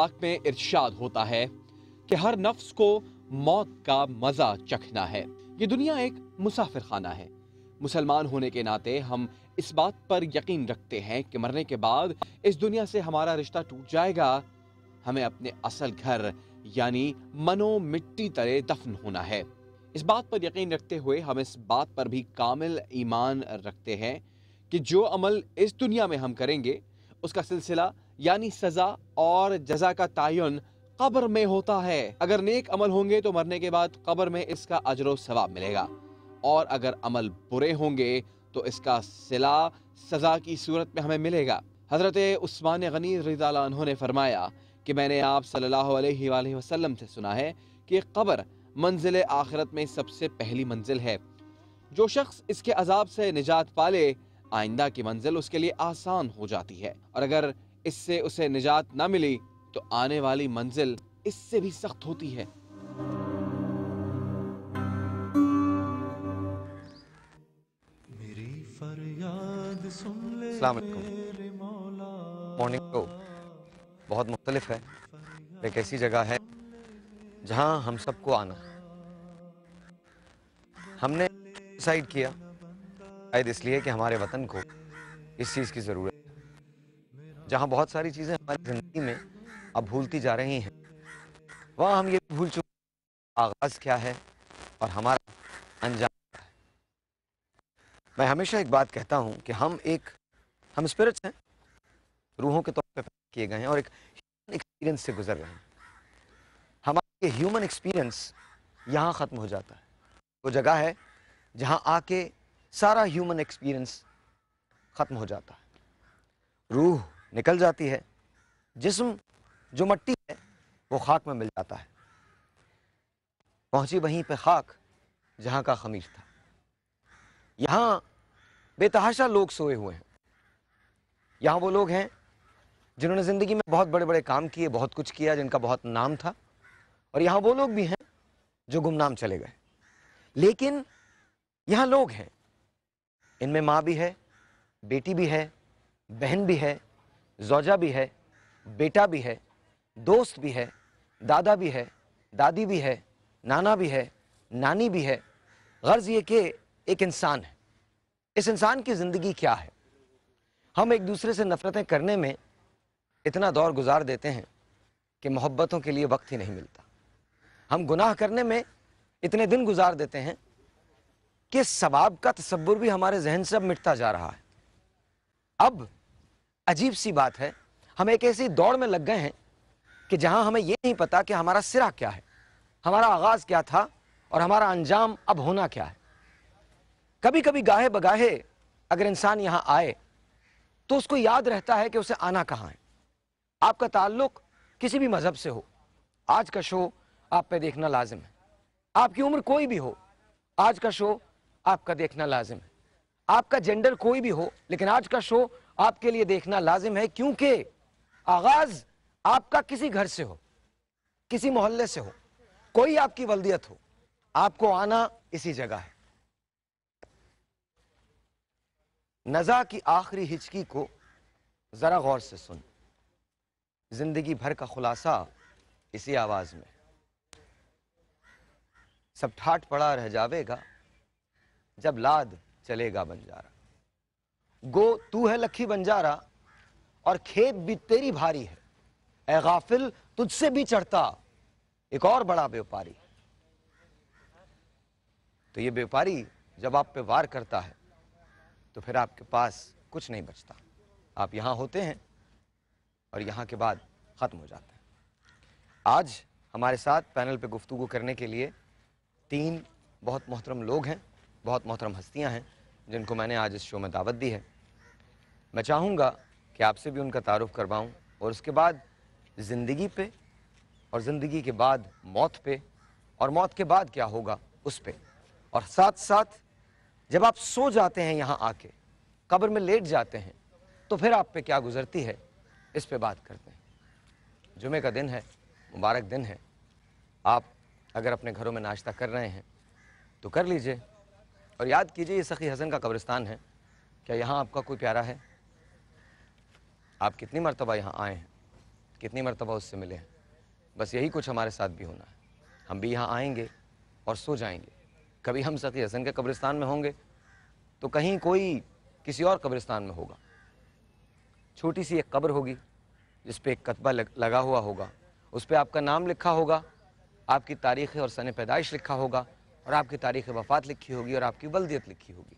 पाक में इरशाद होता है कि हर नफ्स को मौत का मजा चखना है। ये दुनिया एक मुसाफिर खाना है। मुसलमान होने के नाते हम इस बात पर यकीन रखते हैं कि मरने के बाद इस दुनिया से हमारा रिश्ता टूट जाएगा। हमें अपने असल घर यानी मनो मिट्टी तले दफन होना है। इस बात पर यकीन रखते हुए हम इस बात पर भी कामिल ईमान रखते हैं कि जो अमल इस दुनिया में हम करेंगे उसका सिलसिला यानी सजा और जजा का तायुन कब्र में होता है। अगर नेक अमल होंगे तो मरने के बाद कब्र में इसका अजर सवाब मिलेगा, और अगर अमल बुरे होंगे तो इसका सिला सजा की सूरत में हमें मिलेगा। हजरत उस्मान गनी रज़ियल्लाहु अन्हु ने फरमाया कि मैंने आप सल्लल्लाहु अलैहि वसल्लम से सुना है कि कब्र मंजिल आखिरत में सबसे पहली मंजिल है। जो शख्स इसके अजाब से निजात पाले, आइंदा की मंजिल उसके लिए आसान हो जाती है, और अगर इससे उसे निजात ना मिली तो आने वाली मंजिल इससे भी सख्त होती है। अस्सलाम वालेकुम। मॉर्निंग शो बहुत मुख्तलिफ है, एक ऐसी जगह है जहां हम सबको आना है। हमने डिसाइड किया, शायद इसलिए कि हमारे वतन को इस चीज़ की ज़रूरत है। जहां बहुत सारी चीज़ें हमारी ज़िंदगी में अब भूलती जा रही हैं, वहाँ हम ये भूल चुके आगाज़ क्या है और हमारा अंजाम क्या है। मैं हमेशा एक बात कहता हूँ कि हम स्पिरिट्स हैं, रूहों के तौर पे पैदा किए गए हैं और एक ह्यूमन एक्सपीरियंस से गुजर रहे हैं। हमारा ये ह्यूमन एक्सपीरियंस यहाँ ख़त्म हो जाता है। वो जगह है जहाँ आके सारा ह्यूमन एक्सपीरियंस ख़त्म हो जाता है। रूह निकल जाती है, जिस्म जो मट्टी है वो खाक में मिल जाता है। पहुंची वहीं पे खाक जहाँ का खमीर था। यहाँ बेतहाशा लोग सोए हुए हैं। यहाँ वो लोग हैं जिन्होंने ज़िंदगी में बहुत बड़े बड़े काम किए, बहुत कुछ किया, जिनका बहुत नाम था, और यहाँ वो लोग भी हैं जो गुमनाम चले गए। लेकिन यहाँ लोग हैं, इनमें माँ भी है, बेटी भी है, बहन भी है, ज़ौजा भी है, बेटा भी है, दोस्त भी है, दादा भी है, दादी भी है, नाना भी है, नानी भी है। गर्ज ये कि एक इंसान है। इस इंसान की ज़िंदगी क्या है? हम एक दूसरे से नफ़रतें करने में इतना दौर गुजार देते हैं कि मोहब्बतों के लिए वक्त ही नहीं मिलता। हम गुनाह करने में इतने दिन गुजार देते हैं कि सवाब का तसव्वुर भी हमारे जहन से अब मिटता जा रहा है। अब अजीब सी बात है, हम एक ऐसी दौड़ में लग गए हैं कि जहां हमें यह नहीं पता कि हमारा सिरा क्या है, हमारा आगाज क्या था और हमारा अंजाम अब होना क्या है। कभी कभी गाहे बगाहे अगर इंसान यहां आए तो उसको याद रहता है कि उसे आना कहां है। आपका ताल्लुक किसी भी मजहब से हो, आज का शो आप पे देखना लाजिम है। आपकी उम्र कोई भी हो, आज का शो आपका देखना लाजिम है। आपका जेंडर कोई भी हो, लेकिन आज का शो आपके लिए देखना लाजिम है, क्योंकि आगाज आपका किसी घर से हो, किसी मोहल्ले से हो, कोई आपकी वल्दियत हो, आपको आना इसी जगह है। नज़ा की आखिरी हिचकी को जरा गौर से सुन, जिंदगी भर का खुलासा इसी आवाज में। सब ठाठ पड़ा रह जावेगा जब लाद चलेगा बंजारा। गो तू है लखी बंजारा और खेत भी तेरी भारी है। ए गाफिल तुझसे भी चढ़ता एक और बड़ा व्यापारी। तो ये व्यापारी जब आप पे वार करता है तो फिर आपके पास कुछ नहीं बचता। आप यहां होते हैं और यहां के बाद खत्म हो जाते हैं। आज हमारे साथ पैनल पे गुफ्तगू करने के लिए 3 बहुत मोहतरम लोग हैं, बहुत मोहतरम हस्तियां हैं, जिनको मैंने आज इस शो में दावत दी है। मैं चाहूँगा कि आपसे भी उनका तारुफ करवाऊँ और उसके बाद ज़िंदगी पे और ज़िंदगी के बाद मौत पे और मौत के बाद क्या होगा उस पे, और साथ साथ जब आप सो जाते हैं यहाँ आके, कब्र में लेट जाते हैं, तो फिर आप पे क्या गुजरती है, इस पे बात करते हैं। जुमे का दिन है, मुबारक दिन है। आप अगर अपने घरों में नाश्ता कर रहे हैं तो कर लीजिए और याद कीजिए ये सखी हसन का कब्रिस्तान है। क्या यहाँ आपका कोई प्यारा है? आप कितनी मरतबा यहाँ आए हैं, کتنی مرتبہ اس سے ملے ہیں. بس یہی کچھ ہمارے ساتھ بھی ہونا ہے. ہم بھی یہاں آئیں گے اور سو جائیں گے. کبھی ہم سخی حسن کے قبرستان میں ہوں گے تو کہیں کوئی کسی اور قبرستان میں ہوگا. چھوٹی سی ایک قبر ہوگی جس پہ ایک کتبہ لگا ہوا ہوگا. اس پہ آپ کا نام لکھا ہوگا, آپ کی تاریخ اور سن پیدائش لکھا ہوگا, اور آپ کی تاریخ وفات لکھی ہوگی, اور آپ کی ولدیت لکھی ہوگی.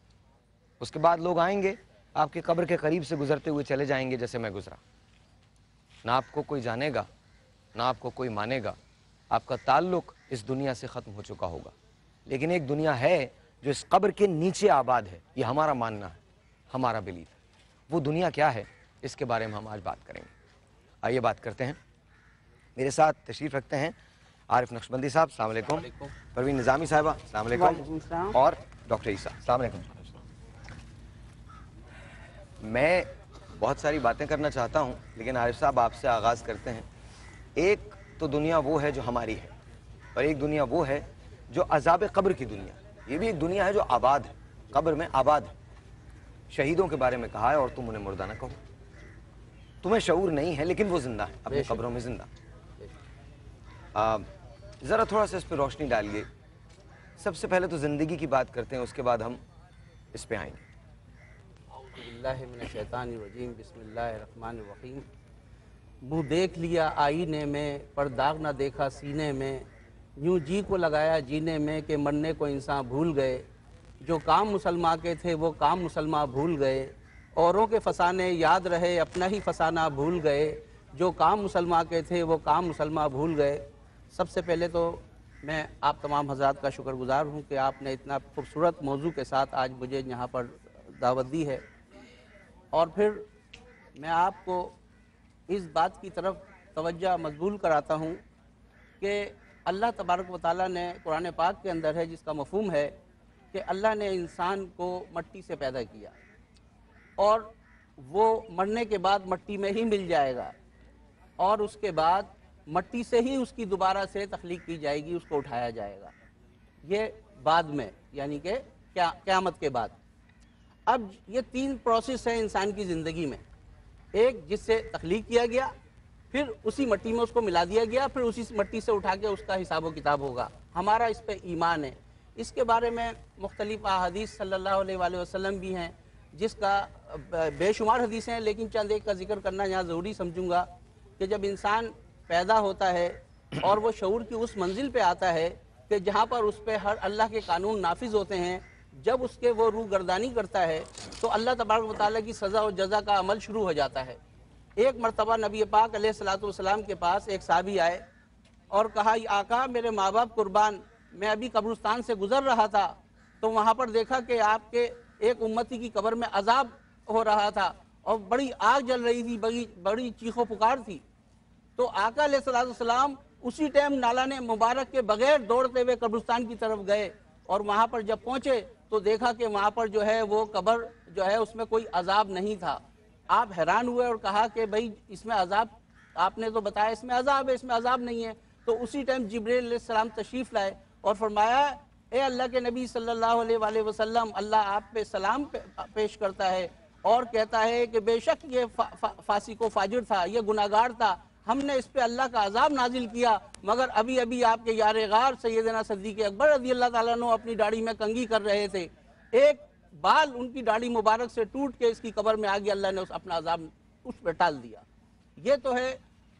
اس کے بعد لوگ آئیں گے آپ کی قبر کے قریب سے گزرتے ہوئے چلے جائیں گے جیسے میں گزرا. نہ آپ کو کوئی جانے گا, نہ آپ کو کوئی مانے گا. آپ کا تعلق اس دنیا سے ختم ہو چکا ہوگا. لیکن ایک دنیا ہے جو اس قبر کے نیچے آباد ہے. یہ ہمارا ماننا ہے, ہمارا بلیف ہے. وہ دنیا کیا ہے, اس کے بارے میں ہم آج بات کریں گے. آئیے بات کرتے ہیں. میرے ساتھ تشریف رکھتے ہیں عارف نقشبندی صاحب, السلام علیکم. پروین نظامی صاحبہ, السلام علیکم. اور ڈاکٹر عیسیٰ, السلام علیکم. میں بہت ساری باتیں کرنا چاہتا ہوں, لیکن عارف صاحب آپ سے آغاز کرتے ہیں. ایک تو دنیا وہ ہے جو ہماری ہے, اور ایک دنیا وہ ہے جو عذاب قبر کی دنیا. یہ بھی ایک دنیا ہے جو آباد ہے, قبر میں آباد ہے. شہیدوں کے بارے میں کہا ہے, اور تم انہیں مردہ نہ کہو. تمہیں شعور نہیں ہے لیکن وہ زندہ ہے, اپنی قبروں میں زندہ. ذرا تھوڑا سا اس پہ روشنی ڈالیے. سب سے پہلے تو زندگی کی بات کرتے ہیں, اس کے بعد ہم اس پہ آئیں گے. اعوذ باللہ من الشیطان الرجیم, بسم اللہ الرحمن الرحیم. منہ دیکھ لیا آئینے میں, پر داغ نہ دیکھا سینے میں. یوں جی کو لگایا جینے میں کہ مرنے کو انسان بھول گئے. جو کام مسلمان کے تھے وہ کام مسلمان بھول گئے. اوروں کے فسانے یاد رہے, اپنا ہی فسانہ بھول گئے. جو کام مسلمان کے تھے وہ کام مسلمان بھول گئے. سب سے پہلے تو میں آپ تمام حضرات کا شکر گزار ہوں کہ آپ نے اتنا خوبصورت موضوع کے ساتھ آج مجھے یہاں پر دعوت دی ہے. اور پھر میں آپ کو اس بات کی طرف توجہ مقبول کراتا ہوں کہ اللہ تبارک و تعالیٰ نے قرآن پاک کے اندر ہے, جس کا مفہوم ہے کہ اللہ نے انسان کو مٹی سے پیدا کیا, اور وہ مرنے کے بعد مٹی میں ہی مل جائے گا, اور اس کے بعد مٹی سے ہی اس کی دوبارہ سے تخلیق کی جائے گی, اس کو اٹھایا جائے گا. یہ بعد میں, یعنی کہ قیامت کے بعد. اب یہ تین پروسیس ہے انسان کی زندگی میں. ایک جس سے تخلیق کیا گیا, پھر اسی مٹی میں اس کو ملا دیا گیا, پھر اسی مٹی سے اٹھا کے اس کا حساب و کتاب ہوگا. ہمارا اس پہ ایمان ہے. اس کے بارے میں مختلف احادیث صلی اللہ علیہ وآلہ وسلم بھی ہیں, جس کا بے شمار حدیثیں ہیں, لیکن چند ایک کا ذکر کرنا یہاں ضروری سمجھوں گا کہ جب انسان پیدا ہوتا ہے اور وہ شعور کی اس منزل پہ آتا ہے کہ جہاں پر اس پہ ہر اللہ کے قانون نافذ ہوتے ہیں, جب اس کے وہ روح گردانی کرتا ہے تو اللہ تبارک و تعالیٰ کی سزا و جزا کا عمل شروع ہو جاتا ہے. ایک مرتبہ نبی پاک علیہ الصلوۃ والسلام کے پاس ایک صحابی آئے اور کہا, آقا میرے ماں باپ قربان, میں ابھی قبرستان سے گزر رہا تھا تو وہاں پر دیکھا کہ آپ کے ایک امتی کی قبر میں عذاب ہو رہا تھا اور بڑی آگ جل رہی تھی, بڑی چیخ و پکار تھی. تو آقا علیہ الصلوۃ والسلام اسی ٹائم نالان مبارک کے بغیر دوڑتے ہوئے قبرستان کی طرف گئے, اور وہاں پر جب پہنچے تو دیکھا کہ وہاں پر جو ہے وہ قبر جو ہے اس میں کوئی عذاب نہیں تھا. آپ حیران ہوئے اور کہا کہ بھئی اس میں عذاب, آپ نے تو بتایا اس میں عذاب ہے, اس میں عذاب نہیں ہے. تو اسی ٹائم جبریل علیہ السلام تشریف لائے اور فرمایا, اے اللہ کے نبی صلی اللہ علیہ وآلہ وسلم, اللہ آپ پہ سلام پیش کرتا ہے اور کہتا ہے کہ بے شک یہ فاسق و فاجر تھا, یہ گناہگار تھا, ہم نے اس پہ اللہ کا عذاب نازل کیا, مگر ابھی ابھی آپ کے یار غار سیدنا صدیق اکبر رضی اللہ تعالیٰ عنہ اپنی داڑھی میں کنگھی کر رہے تھے, ایک بال ان کی داڑھی مبارک سے ٹوٹ کے اس کی قبر میں آ گیا, اللہ نے اپنا عذاب اس پہ ٹال دیا. یہ تو ہے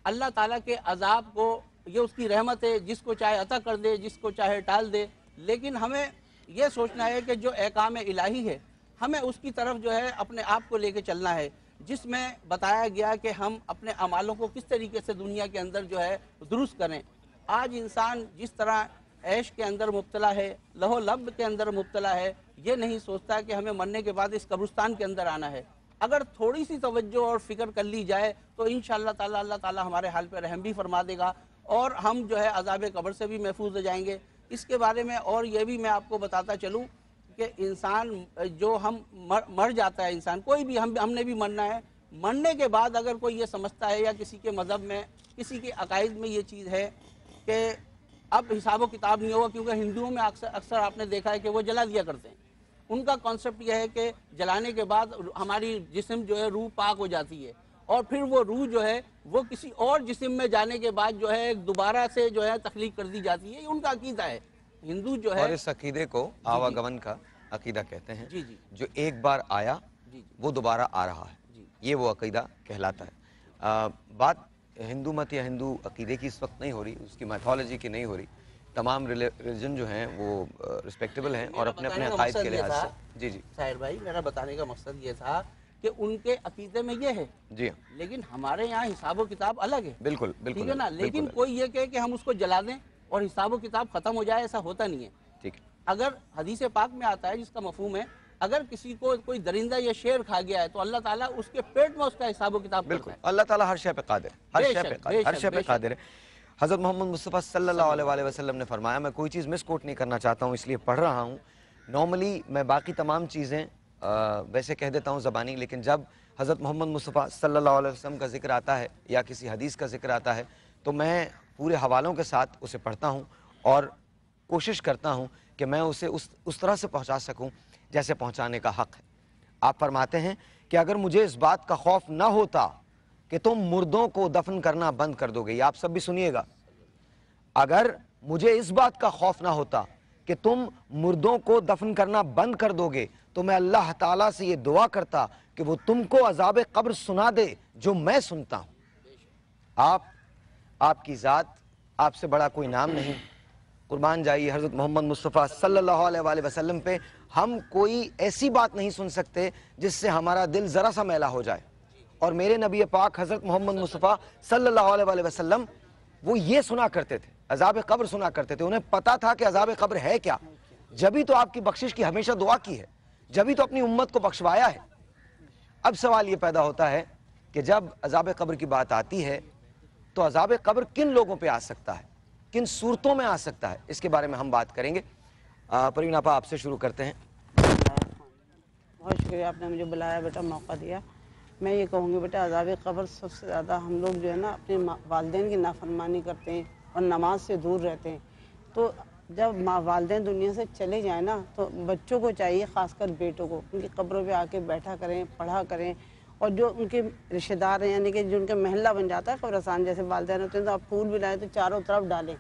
اللہ تعالیٰ کے عذاب کو, یہ اس کی رحمت ہے, جس کو چاہے عطا کر دے, جس کو چاہے ٹال دے. لیکن ہمیں یہ سوچنا ہے کہ جو احکام الہی ہے ہمیں اس کی طرف جو ہے اپنے آپ کو لے کے چلنا ہے, جس میں بتایا گیا کہ ہم اپنے اعمالوں کو کس طریقے سے دنیا کے اندر جو ہے درست کریں. آج انسان جس طرح عیش کے اندر مبتلا ہے, لہو لب کے اندر مبتلا ہے, یہ نہیں سوچتا کہ ہمیں مرنے کے بعد اس قبرستان کے اندر آنا ہے. اگر تھوڑی سی توجہ اور فکر کر لی جائے تو انشاءاللہ تعالی اللہ تعالی ہمارے حال پہ رحم بھی فرما دے گا, اور ہم جو ہے عذاب قبر سے بھی محفوظ ہو جائیں گے. اس کے بارے میں اور یہ بھی میں آپ کو بتاتا چلوں کہ انسان جو ہم مر جاتا ہے, انسان کوئی بھی, ہم نے بھی مرنا ہے. مرنے کے بعد اگر کوئی یہ سمجھتا ہے, یا کسی کے مذہب میں, کسی کے عقائد میں یہ چیز ہے کہ اب حساب و کتاب نہیں ہوگا, کیونکہ ہندوؤں میں اکثر آپ نے دیکھا ہے کہ وہ جلا دیا کرتے ہیں. ان کا کانسیپٹ یہ ہے کہ جلانے کے بعد ہماری جسم جو ہے روح پاک ہو جاتی ہے, اور پھر وہ روح جو ہے وہ کسی اور جسم میں جانے کے بعد جو ہے دوبارہ سے جو ہے تخلیق کر دی جاتی ہے. یہ ان کا عقیدہ ہے. ہندو جو ہے اور اس عقیدے کو آواگمن کا عقیدہ کہتے ہیں. جی جی جو ایک بار آیا جی وہ دوبارہ آ رہا ہے. جی یہ وہ عقیدہ کہلاتا ہے. بات ہندو مت یا ہندو عقیدے کی اس وقت نہیں ہو رہی, اس کی میتھولوجی کی نہیں ہو رہی. تمام ریلیجن جو ہیں وہ ریسپیکٹیبل ہیں اور اپنے اپنے عقائد کے لحاظ سے. جی جی ساحر بھائی, میرا بتانے کا مقصد یہ تھا کہ ان کے عقیدے میں یہ ہے, جی ہاں, لیکن ہمارے یہاں حساب و کتاب الگ ہے. بالکل بالکل ٹھیک ہے نا, لیکن بالکل. کوئی یہ کہے کہ ہم اس کو جلا دیں اور حساب و کتاب ختم ہو جائے, ایسا ہوتا نہیں ہے. ٹھیک ہے. اگر حدیث پاک میں آتا ہے جس کا مفہوم ہے, اگر کسی کو کوئی درندہ یا شیر کھا گیا ہے تو اللہ تعالیٰ اس کے پیٹ میں اس کا حساب و کتاب بالکل. کرتا ہے. اللہ تعالیٰ ہر شے پہ قادر ہے, ہر بے شے شک, پہ بے قادر, ہر شک, شے بے پہ شک. قادر ہے. حضرت محمد مصطفیٰ صلی اللہ علیہ وآلہ وسلم نے فرمایا, میں کوئی چیز مس کوٹ نہیں کرنا چاہتا ہوں اس لیے پڑھ رہا ہوں. نارملی میں باقی تمام چیزیں ویسے کہہ دیتا ہوں زبانی, لیکن جب حضرت محمد مصطفیٰ صلی اللہ علیہ وسلم کا ذکر آتا ہے یا کسی حدیث کا ذکر آتا ہے تو میں پورے حوالوں کے ساتھ اسے پڑھتا ہوں اور کوشش کرتا ہوں کہ میں اسے اس طرح سے پہنچا سکوں جیسے پہنچانے کا حق ہے. آپ فرماتے ہیں کہ اگر مجھے اس بات کا خوف نہ ہوتا کہ تم مردوں کو دفن کرنا بند کر دو گے, یہ آپ سب بھی سنیے گا, اگر مجھے اس بات کا خوف نہ ہوتا کہ تم مردوں کو دفن کرنا بند کر دو گے تو میں اللہ تعالیٰ سے یہ دعا کرتا کہ وہ تم کو عذاب قبر سنا دے جو میں سنتا ہوں. آپ کی ذات, آپ سے بڑا کوئی نام نہیں. قربان جائیے حضرت محمد مصطفیٰ صلی اللہ علیہ وآلہ وسلم پہ. ہم کوئی ایسی بات نہیں سن سکتے جس سے ہمارا دل ذرا سا میلا ہو جائے. اور میرے نبی پاک حضرت محمد مصطفیٰ صلی اللہ علیہ وآلہ وسلم وہ یہ سنا کرتے تھے, عذاب قبر سنا کرتے تھے. انہیں پتا تھا کہ عذاب قبر ہے کیا, جبھی تو آپ کی بخشش کی ہمیشہ دعا کی ہے, جبھی تو اپنی امت کو بخشوایا ہے. اب سوال یہ پیدا ہوتا ہے کہ جب عذاب قبر کی بات آتی ہے تو عذاب قبر کن لوگوں پہ آ سکتا ہے, کن صورتوں میں آ سکتا ہے, اس کے بارے میں ہم بات کریں گے. پروین آپا آپ سے شروع کرتے ہیں. بہت شکریہ, آپ نے مجھے بلایا بیٹا, موقع دیا. میں یہ کہوں گی بیٹا, عذاب قبر سب سے زیادہ ہم لوگ جو ہے نا اپنے والدین کی نافرمانی کرتے ہیں اور نماز سے دور رہتے ہیں. تو جب والدین دنیا سے چلے جائیں نا تو بچوں کو چاہیے, خاص کر بیٹوں کو, ان کی قبروں پہ آ کے بیٹھا کریں, پڑھا کریں. اور جو ان کے رشتہ دار ہیں, یعنی کہ جو ان کا محلہ بن جاتا ہے قبرستان, جیسے والدین ہوتے ہیں تو آپ پھول بھی لائیں تو چاروں طرف ڈالیں,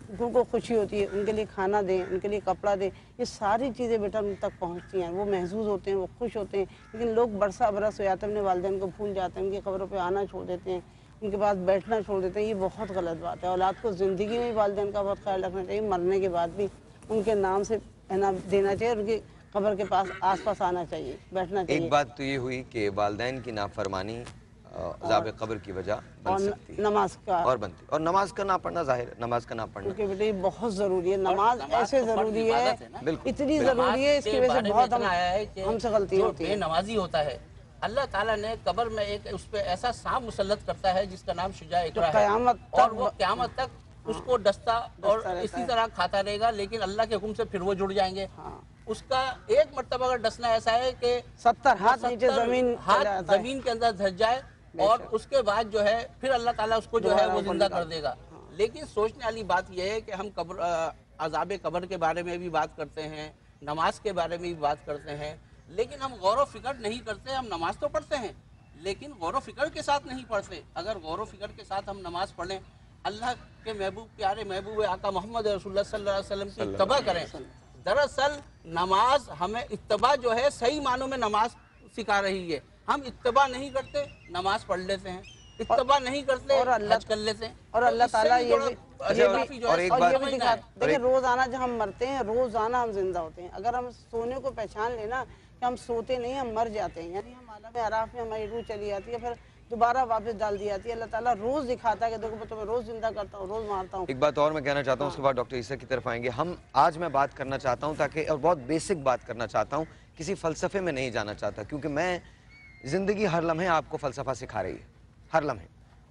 ان کو خوشی ہوتی ہے, ان کے لیے کھانا دیں, ان کے لیے کپڑا دیں. یہ ساری چیزیں بیٹا ان تک پہنچتی ہیں, وہ محظوظ ہوتے ہیں, وہ خوش ہوتے ہیں. لیکن لوگ برسا برس ہو جاتے ہیں, اپنے والدین کو بھول جاتے ہیں, ان کی قبروں پہ آنا چھوڑ دیتے ہیں, ان کے پاس بیٹھنا چھوڑ دیتے ہیں. یہ بہت غلط بات ہے. اولاد کو زندگی میں والدین کا بہت خیال رکھنا چاہیے, مرنے کے بعد بھی ان کے نام سے دینا چاہیے, ان کی قبر کے پاس آس پاس آنا چاہیے, بیٹھنا چاہیے. ایک بات تو یہ ہوئی کہ والدین کی نافرمانی عذاب قبر کی وجہ بن سکتی ہے, نماز کا اور بنتی, اور نماز کا نہ پڑھنا ظاہر ہے, نماز کا نہ پڑھنا کیونکہ بیٹا یہ بہت ضروری ہے. نماز ایسے ضروری ہے, اتنی ضروری ہے, اس کی وجہ سے بہت ہم سے غلطی ہوتی ہے. بے نمازی ہوتا ہے, اللہ تعالیٰ نے قبر میں ایک اس پہ ایسا سانپ مسلط کرتا ہے جس کا نام شجاع اقرا ہے, اور وہ قیامت تک اس کو ڈستا اور اسی طرح کھاتا رہے گا, لیکن اللہ کے حکم سے پھر وہ جڑ جائیں گے. اس کا ایک مرتبہ اگر ڈسنا ایسا ہے کہ 70 ہاتھ نیچے زمین کے اندر دھس جائے, اور اس کے بعد جو ہے پھر اللہ تعالیٰ اس کو جو ہے وہ زندہ کر دے گا. لیکن سوچنے والی بات یہ ہے کہ ہم عذاب قبر کے بارے میں بھی بات کرتے ہیں, نماز کے بارے میں بھی بات کرتے ہیں, لیکن ہم غور و فکر نہیں کرتے. ہم نماز تو پڑھتے ہیں لیکن غور و فکر کے ساتھ نہیں پڑھتے. اگر غور و فکر کے ساتھ ہم نماز پڑھیں, اللہ کے محبوب, پیارے محبوب آقا محمد رسول اللہ صلی اللہ علیہ وسلم کی اتباع کریں. دراصل نماز ہمیں اتباع جو ہے صحیح معنوں میں نماز سکھا رہی ہے. ہم اتباع نہیں کرتے, نماز پڑھ لیتے ہیں, اتباع نہیں کرتے اور حج کر لیتے ہیں. اور اللہ تعالیٰ یہ بھی دکھا, دیکھیں روزانہ جب ہم مرتے ہیں, روزانہ ہم زندہ ہوتے ہیں. اگر ہم سونے کو پہچان لینا کہ ہم سوتے نہیں, ہم مر جاتے ہیں, یعنی ہم عالم اعراف میں ہماری روح چلی جاتی ہے, پھر دوبارہ واپس ڈال دی جاتی ہے. اللہ تعالیٰ روز دکھاتا ہے کہ دیکھو میں تمہیں روز زندہ کرتا ہوں, روز مارتا ہوں. ایک بات اور میں کہنا چاہتا ہوں, اس کے بعد ڈاکٹر عیسیٰ کی طرف آئیں گے. آج میں بات کرنا چاہتا ہوں تاکہ, اور بہت بیسک بات کرنا چاہتا ہوں, کسی فلسفے میں نہیں جانا چاہتا, کیونکہ میں زندگی ہر لمحے آپ کو فلسفہ سکھا رہی ہے, ہر لمحے.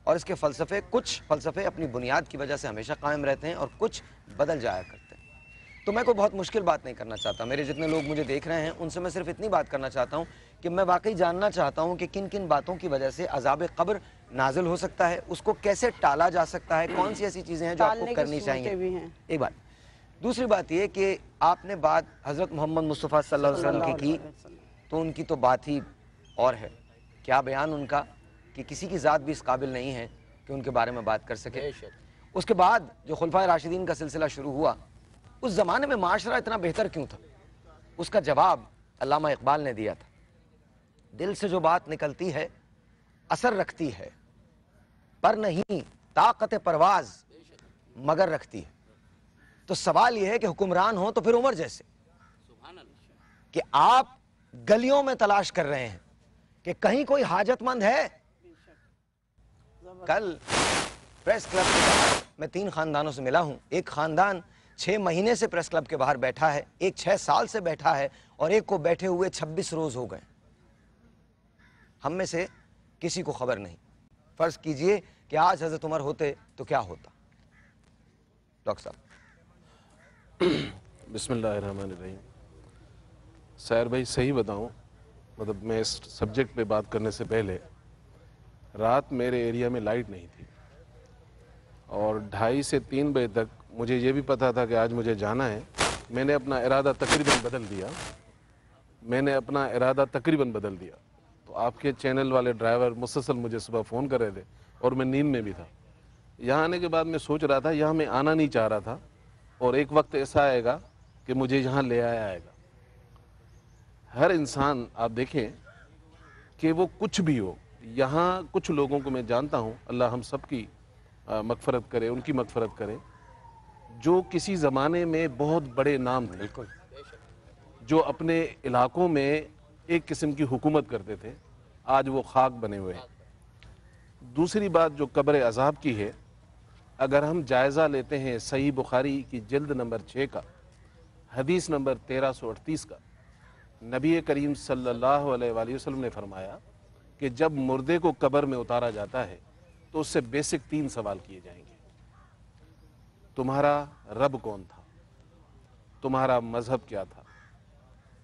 اور اس کے فلسفے, کچھ فلسفے اپنی بنیاد کی وجہ سے ہمیشہ قائم رہتے ہیں اور کچھ بدل جایا کرتے ہیں. تو میں کوئی بہت مشکل بات نہیں کرنا چاہتا. میرے جتنے لوگ مجھے دیکھ رہے ہیں ان سے میں صرف اتنی بات کرنا چاہتا ہوں کہ میں واقعی جاننا چاہتا ہوں کہ کن کن باتوں کی وجہ سے عذاب قبر نازل ہو سکتا ہے, اس کو کیسے ٹالا جا سکتا ہے, کون سی ایسی چیزیں ہیں جو آپ کو کرنی چاہیے. ایک بات. دوسری بات یہ کہ آپ نے بات حضرت محمد مصطفیٰ صلی اللہ علیہ وسلم کی تو ان کی تو بات ہی اور ہے, کیا بیان ان کا, کہ کسی کی ذات بھی اس قابل نہیں ہے کہ ان کے بارے میں بات کر سکے. بے شک. اس کے بعد جو خلفائے راشدین کا سلسلہ شروع ہوا، اس زمانے میں معاشرہ اتنا بہتر کیوں تھا؟ اس کا جواب علامہ اقبال نے دیا تھا. دل سے جو بات نکلتی ہے اثر رکھتی ہے، پر نہیں طاقت پرواز مگر رکھتی ہے. تو سوال یہ ہے کہ حکمران ہوں تو پھر عمر جیسے، کہ آپ گلیوں میں تلاش کر رہے ہیں کہ کہیں کوئی حاجت مند ہے. کل پریس کلب کے باہر میں 3 خاندانوں سے ملا ہوں. ایک خاندان 6 مہینے سے پریس کلب کے باہر بیٹھا ہے، ایک 6 سال سے بیٹھا ہے، اور ایک کو بیٹھے ہوئے 26 روز ہو گئے. ہم میں سے کسی کو خبر نہیں. فرض کیجئے کہ آج حضرت عمر ہوتے تو کیا ہوتا؟ ڈاکٹر صاحب. بسم اللہ الرحمن الرحیم. سیر بھائی صحیح بتاؤں، مطلب میں اس سبجیکٹ پہ بات کرنے سے پہلے، رات میرے ایریا میں لائٹ نہیں تھی، اور 2:30 سے 3 بجے تک مجھے یہ بھی پتا تھا کہ آج مجھے جانا ہے. میں نے اپنا ارادہ تقریباً بدل دیا. تو آپ کے چینل والے ڈرائیور مسلسل مجھے صبح فون کر رہے تھے، اور میں نیند میں بھی تھا. یہاں آنے کے بعد میں سوچ رہا تھا، یہاں میں آنا نہیں چاہ رہا تھا، اور ایک وقت ایسا آئے گا کہ مجھے یہاں لے آئے گا. ہر انسان آپ دیکھیں کہ وہ کچھ بھی ہو، یہاں کچھ لوگوں کو میں جانتا ہوں، اللہ ہم سب کی مغفرت کرے، ان کی مغفرت کرے، جو کسی زمانے میں بہت بڑے نام تھے، بالکل. جو اپنے علاقوں میں ایک قسم کی حکومت کرتے تھے، آج وہ خاک بنے ہوئے ہیں. دوسری بات جو قبر عذاب کی ہے، اگر ہم جائزہ لیتے ہیں صحیح بخاری کی جلد نمبر 6 کا حدیث نمبر 1338 کا، نبی کریم صلی اللہ علیہ وآلہ وسلم نے فرمایا کہ جب مردے کو قبر میں اتارا جاتا ہے تو اس سے بیسک 3 سوال کیے جائیں گے. تمہارا رب کون تھا؟ تمہارا مذہب کیا تھا؟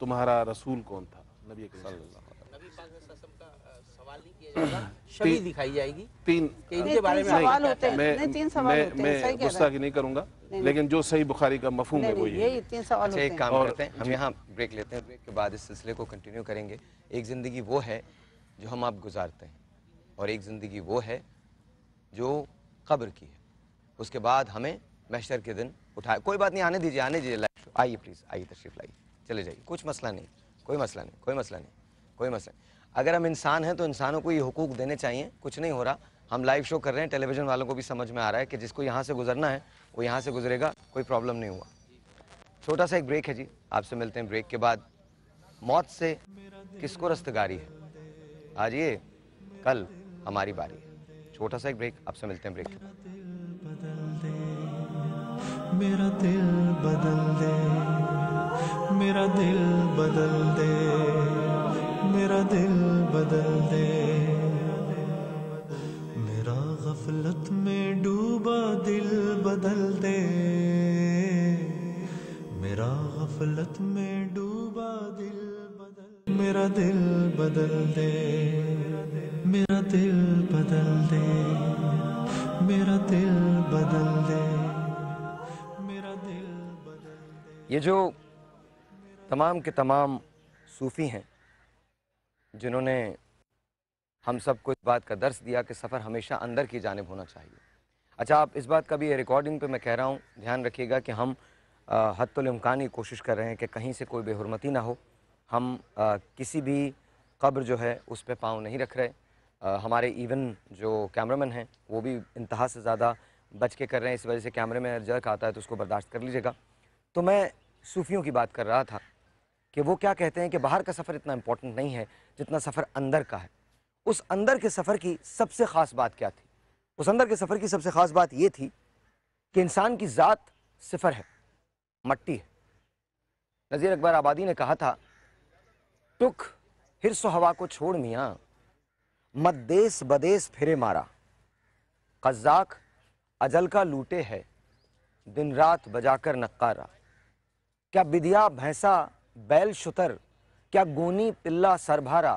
تمہارا رسول کون تھا؟ نبی کریم صلی اللہ علیہ نبی پاک صلی اللہ علیہ وسلم کا سوال نہیں کیا جائے گا، شبیہ دکھائی جائے گی 3 کہ ان کے بارے میں سوال ہوتے ہیں. میں نہیں 3 سوال ہوتے ہیں. میں صحیح کہہ رہے گستاخی نہیں کروں گا، لیکن جو صحیح بخاری کا مفہوم ہے وہ ہیں. یہ ہے. یہی 3 سوال اچھا ہوتے ایک ہیں. کام کرتے ہیں، ہم یہاں بریک لیتے ہیں. بریک کے بعد اس سلسلے کو کنٹینیو کریں گے. ایک زندگی وہ ہے جو ہم آپ گزارتے ہیں، اور ایک زندگی وہ ہے جو قبر کی ہے. اس کے بعد ہمیں محشر کے دن اٹھائے. کوئی بات نہیں، آنے دیجیے لائیو شو. آئیے پلیز، آئیے تشریف لائیے، چلے جائیے. کچھ مسئلہ نہیں، کوئی مسئلہ نہیں. اگر ہم انسان ہیں تو انسانوں کو یہ حقوق دینے چاہیے. کچھ نہیں ہو رہا، ہم لائیو شو کر رہے ہیں. ٹیلی ویژن والوں کو بھی سمجھ میں آ رہا ہے کہ جس کو یہاں سے گزرنا ہے وہ یہاں سے گزرے گا، کوئی پرابلم نہیں ہوا. چھوٹا سا ایک بریک ہے جی، آپ سے ملتے ہیں بریک کے بعد. موت سے کس کو رستگاری ہے؟ آجئے، کل ہماری باری ہے. چھوٹا سا ایک بریک، آپ سے ملتے ہیں بریک کے بعد. میرا دل بدل دے، میرا دل بدل دے، میرا دل بدل دے. میرا غفلت میں ڈوبا دل بدل دے، میرا غفلت میں ڈوبا دل بدل. میرا دل بدل دے، میرا دل بدل دے، میرا دل بدل دے، میرا دل بدل دے. یہ جو تمام کے تمام صوفی ہیں جنہوں نے ہم سب کو اس بات کا درس دیا کہ سفر ہمیشہ اندر کی جانب ہونا چاہیے. اچھا، آپ اس بات کا بھی ریکارڈنگ پہ میں کہہ رہا ہوں، دھیان رکھیے گا کہ ہم حتی الامکان کی کوشش کر رہے ہیں کہ کہیں سے کوئی بے حرمتی نہ ہو. ہم کسی بھی قبر جو ہے اس پہ پاؤں نہیں رکھ رہے. ہمارے ایون جو کیمرامین ہیں وہ بھی انتہا سے زیادہ بچ کے کر رہے ہیں، اس وجہ سے کیمرے میں جرک آتا ہے تو اس کو برداشت کر لیجیے گا. تو میں صوفیوں کی بات کر رہا تھا کہ وہ کیا کہتے ہیں کہ باہر کا سفر اتنا امپورٹنٹ نہیں ہے جتنا سفر اندر کا ہے. اس اندر کے سفر کی سب سے خاص بات کیا تھی؟ اس اندر کے سفر کی سب سے خاص بات یہ تھی کہ انسان کی ذات صفر ہے، مٹی ہے. نذیر اکبر آبادی نے کہا تھا، ٹک ہرس و ہوا کو چھوڑ میاں، مت دیس بدیس پھرے مارا. قزاق اجل کا لوٹے ہے، دن رات بجا کر نقارا. کیا بدیا بھینسا بیل شتر، کیا گونی پلا سربھارا،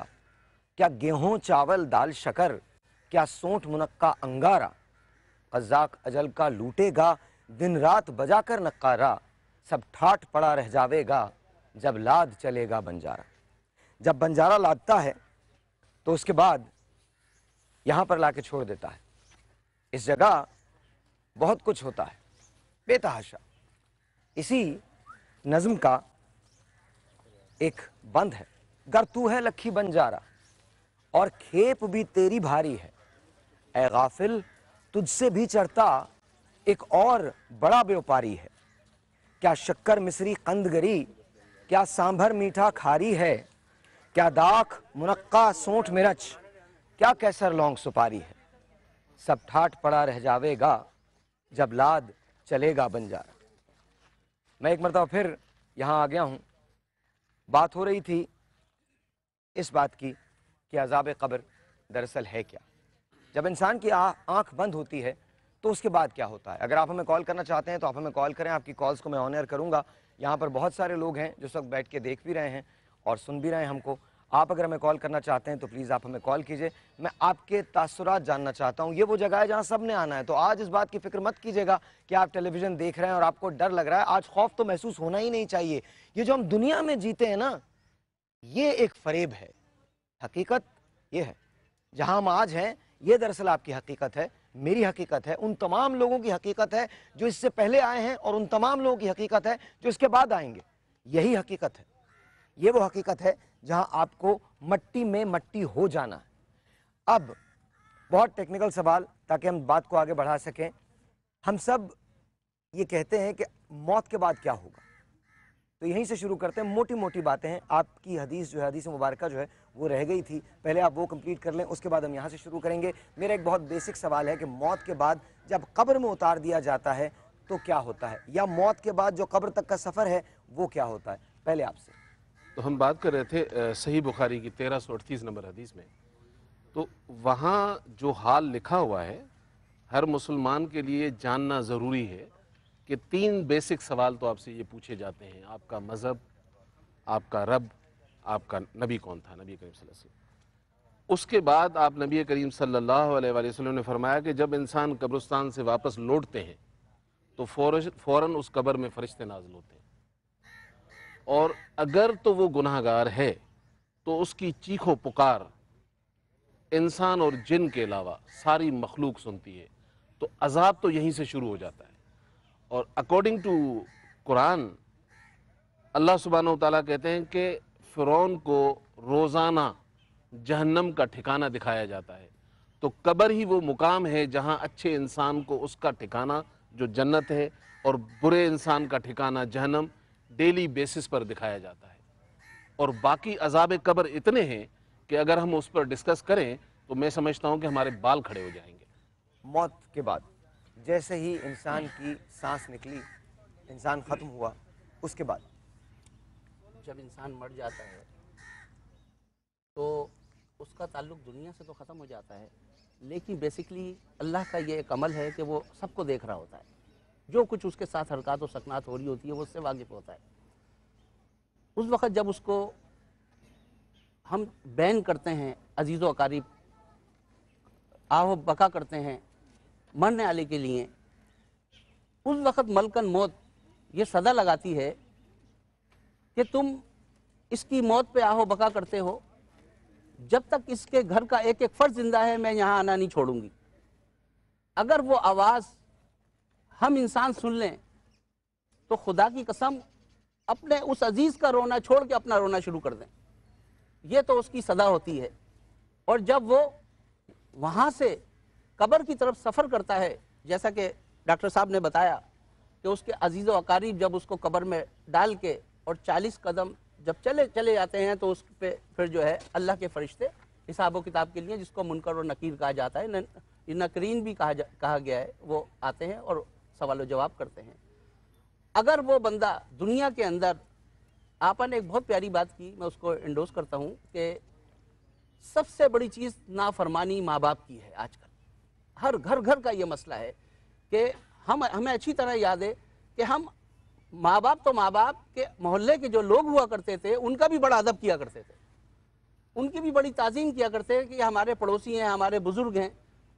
کیا گیہوں چاول دال شکر، کیا سونٹ منقع انگارا. قزاق اجل کا لوٹے گا، دن رات بجا کر نقارا. سب ٹھاٹ پڑا رہ جاوے گا، جب لاد چلے گا بنجارا. جب بنجارا لادتا ہے تو اس کے بعد यहाँ पर ला के छोड़ देता है। इस जगह बहुत कुछ होता है बेतहाशा। इसी नज़्म का एक बंद है, गर तू है लखी बंजारा और खेप भी तेरी भारी है, ऐ गाफिल तुझसे भी चढ़ता एक और बड़ा व्यापारी है। क्या शक्कर मिस्री कंदगरी, क्या सांभर मीठा खारी है, क्या दाख मुनक्का सोंठ मिर्च, क्या कैसर लौंग सुपारी है। सब ठाट पड़ा रह जावेगा जब लाद चलेगा बंजारा। मैं एक मरतबा फिर यहाँ आ गया हूँ। बात हो रही थी इस बात की कि अज़ाब क़ब्र दरअसल है क्या। जब इंसान की आँख बंद होती है तो उसके बाद क्या होता है। अगर आप हमें कॉल करना चाहते हैं तो आप हमें कॉल करें, आपकी कॉल्स को मैं ऑन एयर करूँगा। यहाँ पर बहुत सारे लोग हैं जो इस वक्त बैठ के देख भी रहे हैं और सुन भी रहे हैं हमको। आप अगर हमें कॉल करना चाहते हैं तो प्लीज़ आप हमें कॉल कीजिए। मैं आपके तासुरात जानना चाहता हूँ। ये वो जगह है जहाँ सब ने आना है, तो आज इस बात की फिक्र मत कीजिएगा कि आप टेलीविज़न देख रहे हैं और आपको डर लग रहा है। आज खौफ तो महसूस होना ही नहीं चाहिए। ये जो हम दुनिया में जीते हैं ना, ये एक फरेब है। हकीकत ये है, जहाँ हम आज हैं ये दरअसल आपकी हकीकत है, मेरी हकीकत है, उन तमाम लोगों की हकीकत है जो इससे पहले आए हैं और उन तमाम लोगों की हकीकत है जो इसके बाद आएंगे। यही हकीकत है। ये वो हकीकत है जहाँ आपको मट्टी में मट्टी हो जाना है। अब बहुत टेक्निकल सवाल, ताकि हम बात को आगे बढ़ा सकें। हम सब ये कहते हैं कि मौत के बाद क्या होगा, तो यहीं से शुरू करते हैं। मोटी मोटी बातें हैं। आपकी हदीस जो है, हदीस मुबारका जो है वो रह गई थी, पहले आप वो कंप्लीट कर लें, उसके बाद हम यहाँ से शुरू करेंगे। मेरा एक बहुत बेसिक सवाल है कि मौत के बाद जब कब्र में उतार दिया जाता है तो क्या होता है, या मौत के बाद जो कब्र तक का सफ़र है वो क्या होता है। पहले आपसे तो हम बात कर रहे थे सही बुखारी की 1338 नंबर हदीस में, तो वहाँ जो हाल लिखा हुआ है हर मुसलमान के लिए जानना ज़रूरी है कि 3 बेसिक सवाल तो आपसे ये पूछे जाते हैं। आपका मज़हब, आपका रब, आपका नबी कौन था, नबी करीम सल्लल्लाहु अलैहि वसल्लम। उसके बाद आप नबी करीम सल्लल्लाहु अलैहि वसल्लम ने फरमाया कि जब इंसान कब्रिस्तान से वापस लौटते हैं तो फ़ौरन उस कब्र में फ़रिश्ते नाज़िल होते हैं, और अगर तो वो गुनाहगार है तो उसकी चीखो पुकार इंसान और जिन के अलावा सारी मखलूक सुनती है। तो अज़ाब तो यहीं से शुरू हो जाता है। और अकॉर्डिंग टू कुरान अल्लाह सुब्हानहू व तआला कहते हैं कि फ़िरौन को रोज़ाना जहन्नम का ठिकाना दिखाया जाता है। तो कब्र ही वो मुकाम है जहाँ अच्छे इंसान को उसका ठिकाना जो जन्नत है और बुरे इंसान का ठिकाना जहन्नम डेली बेसिस पर दिखाया जाता है। और बाकी अज़ाब कब्र इतने हैं कि अगर हम उस पर डिस्कस करें तो मैं समझता हूँ कि हमारे बाल खड़े हो जाएंगे। मौत के बाद जैसे ही इंसान की सांस निकली, इंसान ख़त्म हुआ, उसके बाद जब इंसान मर जाता है तो उसका ताल्लुक़ दुनिया से तो ख़त्म हो जाता है, लेकिन बेसिकली अल्लाह का ये एक अमल है कि वो सबको देख रहा होता है। जो कुछ उसके साथ हरकत और सकनात हो रही होती है वो उससे वाकिफ़ होता है। उस वक़्त जब उसको हम बैन करते हैं, अजीज़ व अकारीब आहो बका करते हैं मरने वाले के लिए, उस वक़्त मलकन मौत ये सदा लगाती है कि तुम इसकी मौत पे आहो बका करते हो, जब तक इसके घर का एक एक फ़र्द ज़िंदा है मैं यहाँ आना नहीं छोड़ूंगी। अगर वो आवाज़ हम इंसान सुन लें तो खुदा की कसम अपने उस अजीज़ का रोना छोड़ के अपना रोना शुरू कर दें। ये तो उसकी सदा होती है। और जब वो वहाँ से कब्र की तरफ सफ़र करता है, जैसा कि डॉक्टर साहब ने बताया कि उसके अजीज़ व अकारीब जब उसको कब्र में डाल के और 40 कदम जब चले जाते हैं तो उस पे फिर जो है अल्लाह के फ़रिश्ते हिसाब व किताब के लिए, जिसको मुनकर और नकीर कहा जाता है, नकरीन भी कहा गया है, वो आते हैं और सवाल जवाब करते हैं। अगर वो बंदा दुनिया के अंदर, आपने एक बहुत प्यारी बात की, मैं उसको इंडोस करता हूँ कि सबसे बड़ी चीज़ नाफरमानी माँ बाप की है। आजकल हर घर का ये मसला है कि हमें अच्छी तरह याद है कि हम माँ बाप तो माँ बाप के मोहल्ले के जो लोग हुआ करते थे उनका भी बड़ा अदब किया करते थे, उनकी भी बड़ी ताज़ीम किया करते हैं कि हमारे पड़ोसी हैं, हमारे बुज़ुर्ग हैं।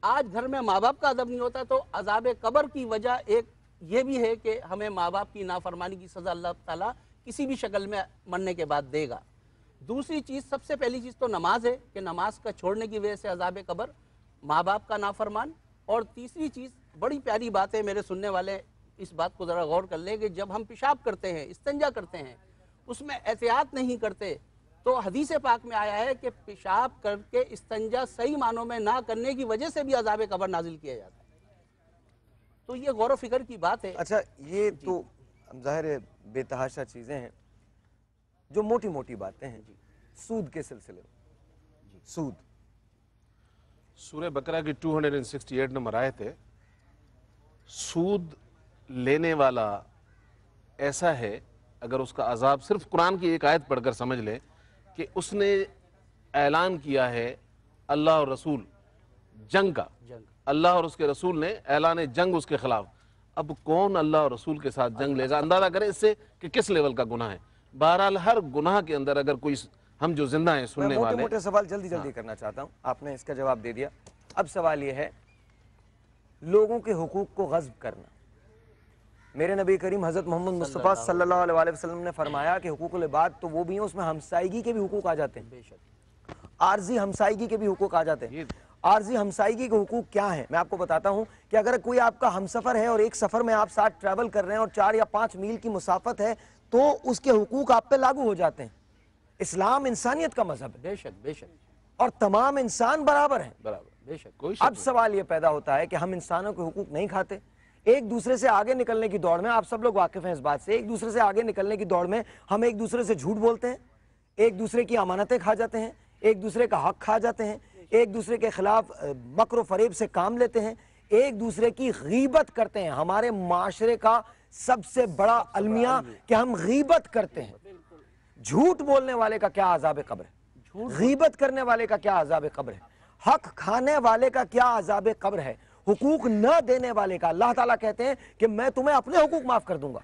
आज घर में माँ बाप का अदब नहीं होता, तो अज़ाब कब्र की वजह एक ये भी है कि हमें माँ बाप की नाफरमानी की सज़ा अल्लाह ताला किसी भी शक्ल में मरने के बाद देगा। दूसरी चीज़, सबसे पहली चीज़ तो नमाज है कि नमाज का छोड़ने की वजह से अज़ाब कब्र, माँ बाप का नाफरमान। और तीसरी चीज़ बड़ी प्यारी बात है, मेरे सुनने वाले इस बात को ज़रा गौर कर लें कि जब हम पेशाब करते हैं, इस्तंजा करते हैं, उसमें एहतियात नहीं करते, तो हदीस पाक में आया है कि पेशाब करके इस्तंजा सही मानों में ना करने की वजह से भी अज़ाब कब्र नाजिल किया जाता है। तो ये गौर व फिक्र की बात है। अच्छा, ये तो ज़ाहिर है बेतहाशा चीज़ें हैं, जो मोटी मोटी बातें हैं सूद के सिलसिले में। सूद सूरह बकरा की 268 नंबर आयत है। सूद लेने वाला ऐसा है, अगर उसका अजाब, सिर्फ कुरान की एक आयत पढ़कर समझ ले कि उसने ऐलान किया है अल्लाह और रसूल जंग का, अल्लाह और उसके रसूल ने ऐलान जंग उसके खिलाफ। अब कौन अल्लाह और रसूल के साथ जंग लेगा? अंदाजा करें इससे कि किस लेवल का गुनाह है। बहरहाल हर गुनाह के अंदर अगर कोई, हम जो जिंदा हैं सुनने वाले, मोटे मोटे सवाल जल्दी करना चाहता हूँ, आपने इसका जवाब दे दिया। अब सवाल ये है, लोगों के हुकूक को गज़्ब करना। मेरे नबी करीम हज़रत मोहम्मद मुस्तफ़ा सल्लल्लाहु अलैहि वसल्लम ने फरमाया कि हुकूकुल इबाद तो वो भी हैं, उसमें हमसायगी के भी हुकूक आ जाते हैं, आर्जी हमसायगी के भी हुकूक आ जाते हैं। आर्जी हमसायगी के हुकूक क्या है, मैं आपको बताता हूँ कि अगर कोई आपका हमसफ़र है और एक सफ़र में आप साथ ट्रैवल कर रहे हैं और 4 या 5 मील की मुसाफत है, तो उसके हुकूक आप पे लागू हो जाते हैं। इस्लाम इंसानियत का मजहब है, बेशक बेशक, और तमाम इंसान बराबर हैं, बराबर, बेशक, कोई अब सवाल ये पैदा होता है कि हम इंसानों के हुकूक नहीं खाते। एक दूसरे से आगे निकलने की दौड़ में, आप सब लोग वाकिफ हैं इस बात से, एक दूसरे से आगे निकलने की दौड़ में हम एक दूसरे से झूठ बोलते हैं, एक दूसरे की अमानतें खा जाते हैं, एक दूसरे का हक खा जाते हैं, एक दूसरे के खिलाफ मक्र फरेब से काम लेते हैं, एक दूसरे की गीबत करते हैं। हमारे माशरे का सबसे बड़ा अलमिया कि हम गीबत करते हैं। झूठ बोलने वाले का क्या अज़ाब कब्र है, गीबत करने वाले का क्या अज़ाब कब्र है, हक खाने वाले का क्या अज़ाब कब्र है, हुकूक न देने वाले का। अल्लाह ताला कहते हैं कि मैं तुम्हें अपने हुकूक माफ कर दूंगा,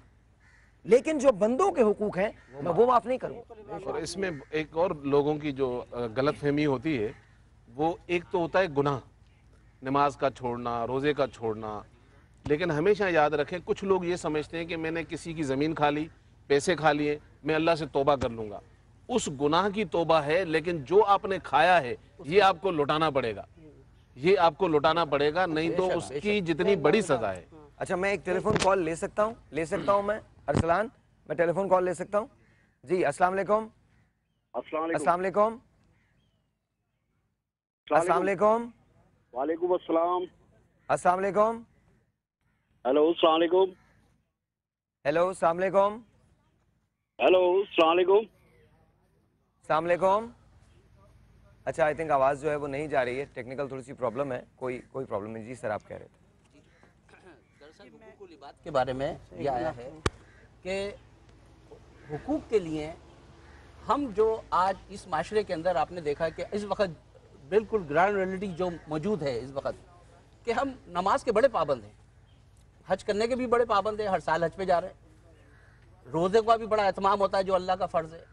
लेकिन जो बंदों के हुकूक हैं मैं वो माफ नहीं करूंगा। और इसमें एक और लोगों की जो गलत फहमी होती है, वो एक तो होता है गुनाह, नमाज का छोड़ना, रोज़े का छोड़ना, लेकिन हमेशा याद रखें कुछ लोग ये समझते हैं कि मैंने किसी की ज़मीन खा ली, पैसे खा लिए, मैं अल्लाह से तौबा कर लूँगा। उस गुनाह की तौबा है, लेकिन जो आपने खाया है ये आपको लौटाना पड़ेगा, ये आपको लौटाना पड़ेगा, नहीं तो उसकी जितनी बड़ी सज़ा है। अच्छा, मैं एक टेलीफोन कॉल ले सकता हूँ मैं अरसलान, मैं टेलीफोन कॉल ले सकता हूँ जी? अस्सलाम वालेकुम। अस्सलाम वालेकुम। अस्सलाम वालेकुम। वालेकुम अस्सलाम। अस्सलाम वालेकुम। हेलो अस्सलाम वालेकुम। हेलो अस्सलाम वालेकुम। हेलो अस्सलाम वालेकुम। अस्सलाम वालेकुम। अच्छा, आई थिंक आवाज़ जो है वो नहीं जा रही है, टेक्निकल थोड़ी सी प्रॉब्लम है। कोई प्रॉब्लम नहीं जी सर, आप कह रहे थे। दरअसल हुकूकुल इबाद के बारे में यह आया है कि हुकूक के लिए हम जो आज इस माशरे के अंदर आपने देखा कि इस वक्त बिल्कुल ग्राउंड रियलिटी जो मौजूद है इस वक्त, कि हम नमाज के बड़े पाबंद हैं, हज करने के भी बड़े पाबंद हैं, हर साल हज पे जा रहे हैं, रोज़े का भी बड़ा एहतमाम होता है जो अल्लाह का फ़र्ज़ है,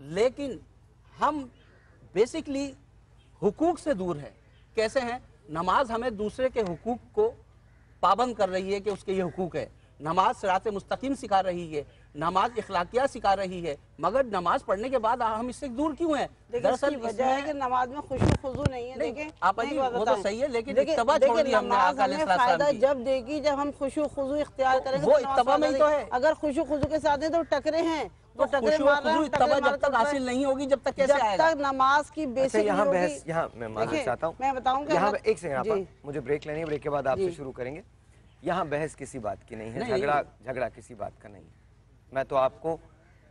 लेकिन हम बेसिकली हुकूक से दूर हैं। कैसे हैं? नमाज हमें दूसरे के हुकूक को पाबंद कर रही है कि उसके ये हुकूक है, नमाज सिरात मुस्तकीम सिखा रही है, नमाज इखलाकियात सिखा रही है, मगर नमाज पढ़ने के बाद हम इससे दूर क्यों हैं? दरअसल वजह है कि नमाज में खुशू खुजू नहीं है। देखें आप वो तो सही है, लेकिन इत्तबा छोड़ दी हमने आका फायदा जब देगी जब हम खुशू खुजू इख्तियार करेंगे, वो इत्तबा में ही तो है। अगर खुशू खुजू के साथ है तो टकरे हैं, तो टकरे मार रहे हैं, जब तक हासिल नहीं होगी जब तक कैसे आएगा? जब तक नमाज की बेसिक यहाँ बहस, यहाँ मैं मानना चाहता हूँ, मैं बताऊंगा यहाँ एक सेकंड, मुझे ब्रेक लेनी है, ब्रेक के बाद आपसे शुरू करेंगे। यहाँ बहस किसी बात की नहीं है, झगड़ा किसी बात का नहीं है। मैं तो आपको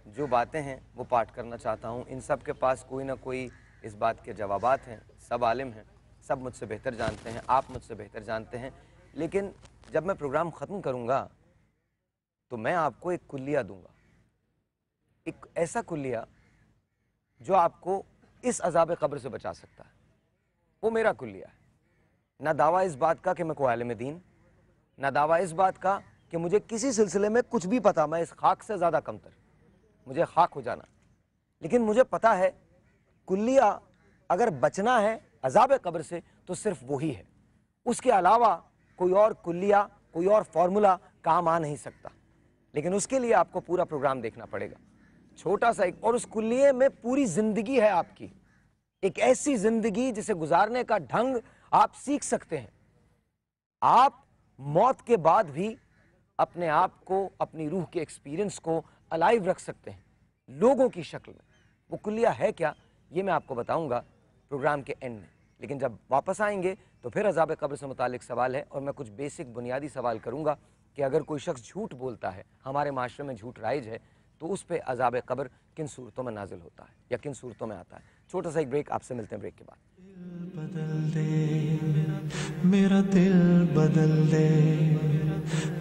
जो बातें हैं वो पाठ करना चाहता हूँ। इन सब के पास कोई ना कोई इस बात के जवाबात हैं, सब आलिम हैं, सब मुझसे बेहतर जानते हैं, आप मुझसे बेहतर जानते हैं। लेकिन जब मैं प्रोग्राम ख़त्म करूँगा तो मैं आपको एक कुल्लिया दूँगा, एक ऐसा कुल्लिया जो आपको इस अज़ाब क़ब्र से बचा सकता है। वो मेरा कुल्लिया है। ना दावा इस बात का कि मैं कोई आलिम दीन, ना दावा इस बात का कि मुझे किसी सिलसिले में कुछ भी पता, मैं इस खाक से ज़्यादा कमतर, मुझे खाक हो जाना। लेकिन मुझे पता है कुल्लिया अगर बचना है अज़ाब क़ब्र से तो सिर्फ वही है, उसके अलावा कोई और कुल्लिया, कोई और फार्मूला काम आ नहीं सकता। लेकिन उसके लिए आपको पूरा प्रोग्राम देखना पड़ेगा, छोटा सा एक, और उस कुल्लिये में पूरी ज़िंदगी है आपकी, एक ऐसी ज़िंदगी जिसे गुजारने का ढंग آپ سیکھ سکتے ہیں. آپ موت کے بعد بھی اپنے آپ کو, اپنی روح کے ایکسپیرینس کو الائیو رکھ سکتے ہیں لوگوں کی شکل میں. وہ کلیہ ہے کیا, یہ میں آپ کو بتاؤں گا پروگرام کے اینڈ میں. لیکن جب واپس آئیں گے تو پھر عذاب قبر سے متعلق سوال ہے, اور میں کچھ بیسک بنیادی سوال کروں گا کہ اگر کوئی شخص جھوٹ بولتا ہے, ہمارے معاشرے میں جھوٹ رائج ہے, تو اس پہ عذاب قبر کن صورتوں میں نازل ہوتا ہے یا کن صورتوں میں آتا ہے. چھوٹا سا ایک بریک, آپ سے ملتے ہیں بریک کے بعد. بدل دے میرا دل, بدل دے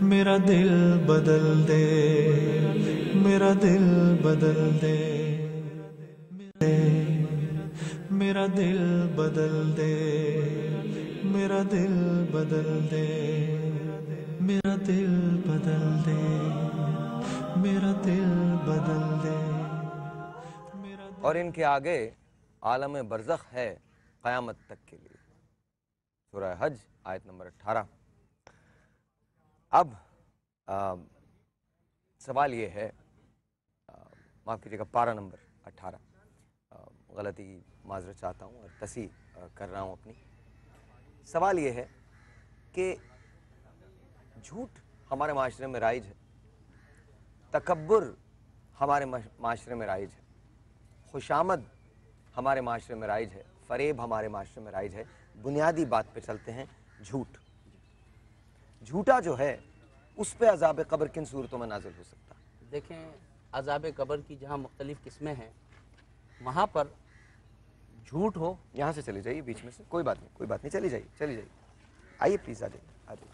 میرا دل, بدل دے میرا دل, بدل دے میرا دل, بدل دے میرا دل, بدل دے میرا دل, بدل دے میرا دل, بدل دے. اور ان کے آگے عالم برزخ ہے قیامت تک کے لیے. سورہ حج آیت نمبر 18. اب سوال یہ ہے, معاف کیجیے گا, پارہ نمبر 18, غلطی کی معذرت چاہتا ہوں اور تصحیح کر رہا ہوں اپنی. سوال یہ ہے کہ جھوٹ ہمارے معاشرے میں رائج ہے, تکبر ہمارے معاشرے میں رائج ہے, خوشامد ہمارے معاشرے میں رائج ہے, فریب ہمارے معاشرے میں رائج ہے. بنیادی بات پہ چلتے ہیں, جھوٹ. جھوٹا جو ہے اس پہ عذاب قبر کن صورتوں میں نازل ہو سکتا ہے؟ دیکھیں, عذاب قبر کی جہاں مختلف قسمیں ہیں, وہاں پر جھوٹ ہو. یہاں سے چلی جائیے بیچ میں سے, کوئی بات نہیں, کوئی بات نہیں, چلی جائیے, چلی جائیے, آئیے پلیز, آ جائیے, آ جائیے,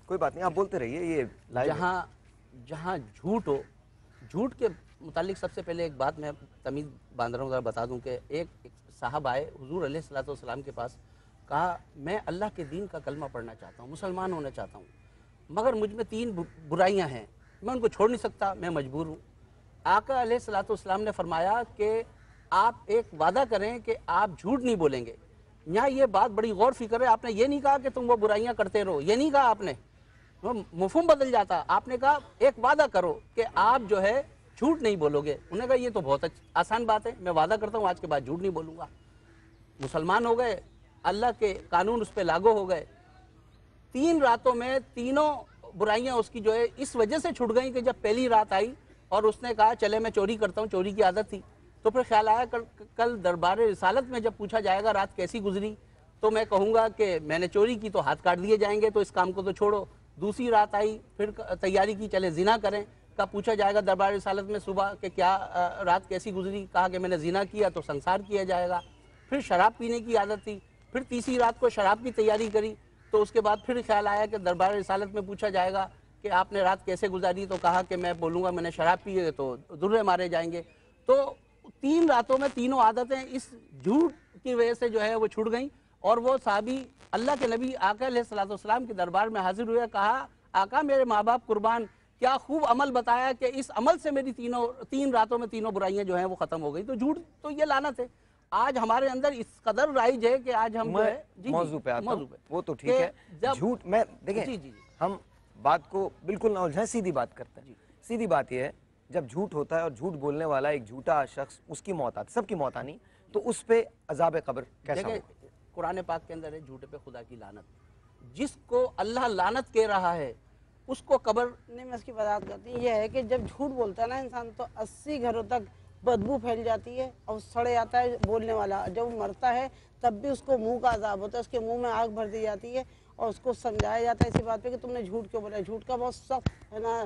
کوئی بات نہیں, آپ بولتے رہیے. یہ جہاں جھوٹ ہو, جھوٹ کے متعلق سب سے پہلے ایک بات میں تمیز باندھ رہا ہوں, ذرا بتا دوں کہ ایک صاحب آئے حضور علیہ الصلوۃ والسلام کے پاس, کہا میں اللہ کے دین کا کلمہ پڑھنا چاہتا ہوں, مسلمان ہونا چاہتا ہوں, مگر مجھ میں 3 برائیاں ہیں, میں ان کو چھوڑ نہیں سکتا, میں مجبور ہوں. آقا علیہ الصلوۃ والسلام نے فرمایا کہ آپ ایک وعدہ کریں کہ آپ جھوٹ نہیں بولیں گے. یہاں یہ بات بڑی غور فکر ہے, آپ نے یہ نہیں کہا کہ تم وہ برائیاں کرتے رہو, یہ نہیں کہا آپ نے, مفہوم بدل جاتا. آپ نے کہا ایک وعدہ کرو کہ آپ جو ہے جھوٹ نہیں بولو گے. انہوں نے کہا یہ تو بہت آسان بات ہے, میں وعدہ کرتا ہوں آج کے بعد جھوٹ نہیں بولوں گا. مسلمان ہو گئے, اللہ کے قانون اس پہ لاگو ہو گئے. 3 راتوں میں تینوں برائیاں اس کی جو ہے اس وجہ سے چھٹ گئیں کہ جب پہلی رات آئی اور اس نے کہا چلے میں چوری کرتا ہوں, چوری کی عادت تھی, تو پھر خیال آیا کل دربار رسالت میں جب پوچھا جائے گا رات کیسی گزری, تو میں کہوں گا کہ میں نے چوری کی, تو ہاتھ کاٹ دیے جائیں گے, تو اس کام کو تو چھوڑو. دوسری رات آئی, پھر تیاری کی چلے زنا کریں, کا پوچھا جائے گا دربار رسالت میں صبح کہ کیا رات کیسی گزری, کہا کہ میں نے زنا کیا, تو سنسار کیا جائے گا. پھر شراب پینے کی عادت تھی, پھر تیسری رات کو شراب کی تیاری کری, تو اس کے بعد پھر خیال آیا کہ دربار رسالت میں پوچھا جائے گا کہ آپ نے رات کیسے گزاری, تو کہا کہ میں بولوں گا میں نے شراب پی ہے, تو درے مارے جائیں گے. تو 3 راتوں میں تینوں عادتیں اس جھوٹ کی وجہ سے جو ہے وہ چھوٹ گئیں. اور وہ صحابی اللہ کے نبی آقا علیہ الصلوۃ والسلام کے دربار میں حاضر ہوئے, کہا آقا میرے ماں باپ قربان, کیا خوب عمل بتایا کہ اس عمل سے میری 3 راتوں میں تینوں برائیاں جو ہیں وہ ختم ہو گئی. تو جھوٹ تو یہ لعنت ہے, آج ہمارے اندر اس قدر رائج ہے کہ آج ہم جو ہے موضوع پہ آتا ہوں, وہ تو ٹھیک ہے. جھوٹ میں دیکھیں, ہم بات کو بالکل نہ الجھائیں, سیدھی بات کرتے ہیں. سیدھی بات یہ ہے, جب جھوٹ ہوتا ہے اور جھوٹ بولنے والا ایک جھوٹا شخص, اس کی موت آتی, سب کی موت آنی, تو اس پہ عذاب قبر کیسا ہوگا؟ قرآن پاک کے اندر ہے جھوٹے پہ خدا کی لعنت. جس کو اللہ لعنت کہہ رہا ہے اس کو قبر نہیں, میں اس کی وضاحت کرتی ہوں. یہ ہے کہ جب جھوٹ بولتا ہے نا انسان, تو 80 گھروں تک بدبو پھیل جاتی ہے اور سڑے آتا ہے بولنے والا. جب وہ مرتا ہے تب بھی اس کو منہ کا عذاب ہوتا ہے, اس کے منہ میں آگ بھر دی جاتی ہے, اور اس کو سمجھایا جاتا ہے اسی بات پہ کہ تم نے جھوٹ کیوں بولا. جھوٹ کا بہت سخت ہے نا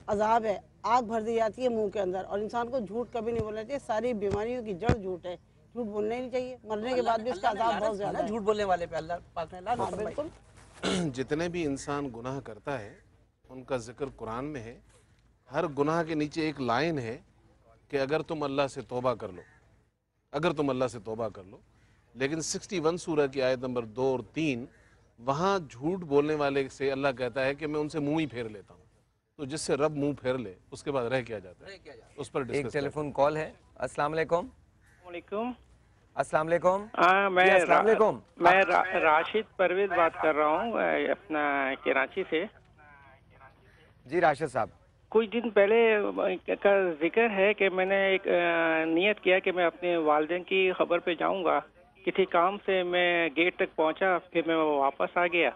عذاب ہے, آگ بھر دی جاتی ہے منہ کے اندر. اور انسان کو جھوٹ کبھی نہیں بولنا چاہیے, ساری بیماریوں کی جڑ جھوٹ ہے, جھوٹ بولنا ہی نہیں چاہیے. مرنے کے بعد بھی اس کا عذاب بہت زیادہ ہے. جھوٹ بولنے والے پہ اللہ پاک نے لعنت فرمائی. بالکل, جتنے بھی انسان گناہ کرتا ہے ان کا ذکر قرآن میں ہے. ہر گناہ کے نیچے ایک لائن ہے کہ اگر تم اللہ سے توبہ کر لو, اگر تم اللہ سے توبہ کر لو. لیکن 61 سورہ کی آیت نمبر 2 اور 3, وہاں جھوٹ بولنے والے سے اللہ کہتا ہے کہ میں ان سے منہ ہی پھیر لیتا ہوں. تو جس سے رب منہ پھیر لے اس کے بعد رہ کیا جاتا ہے, اس پر ایک ٹیلی فون کال ہے. السلام علیکم. وعلیکم السلام علیکم. میں میں راشد پرویز بات کر رہا ہوں اپنا کراچی سے. جی راشد صاحب, کچھ دن پہلے کا ذکر ہے کہ میں نے ایک نیت کیا کہ میں اپنے والدین کی خبر پہ جاؤں گا, किसी काम से मैं गेट तक पहुंचा, फिर मैं वापस आ गया।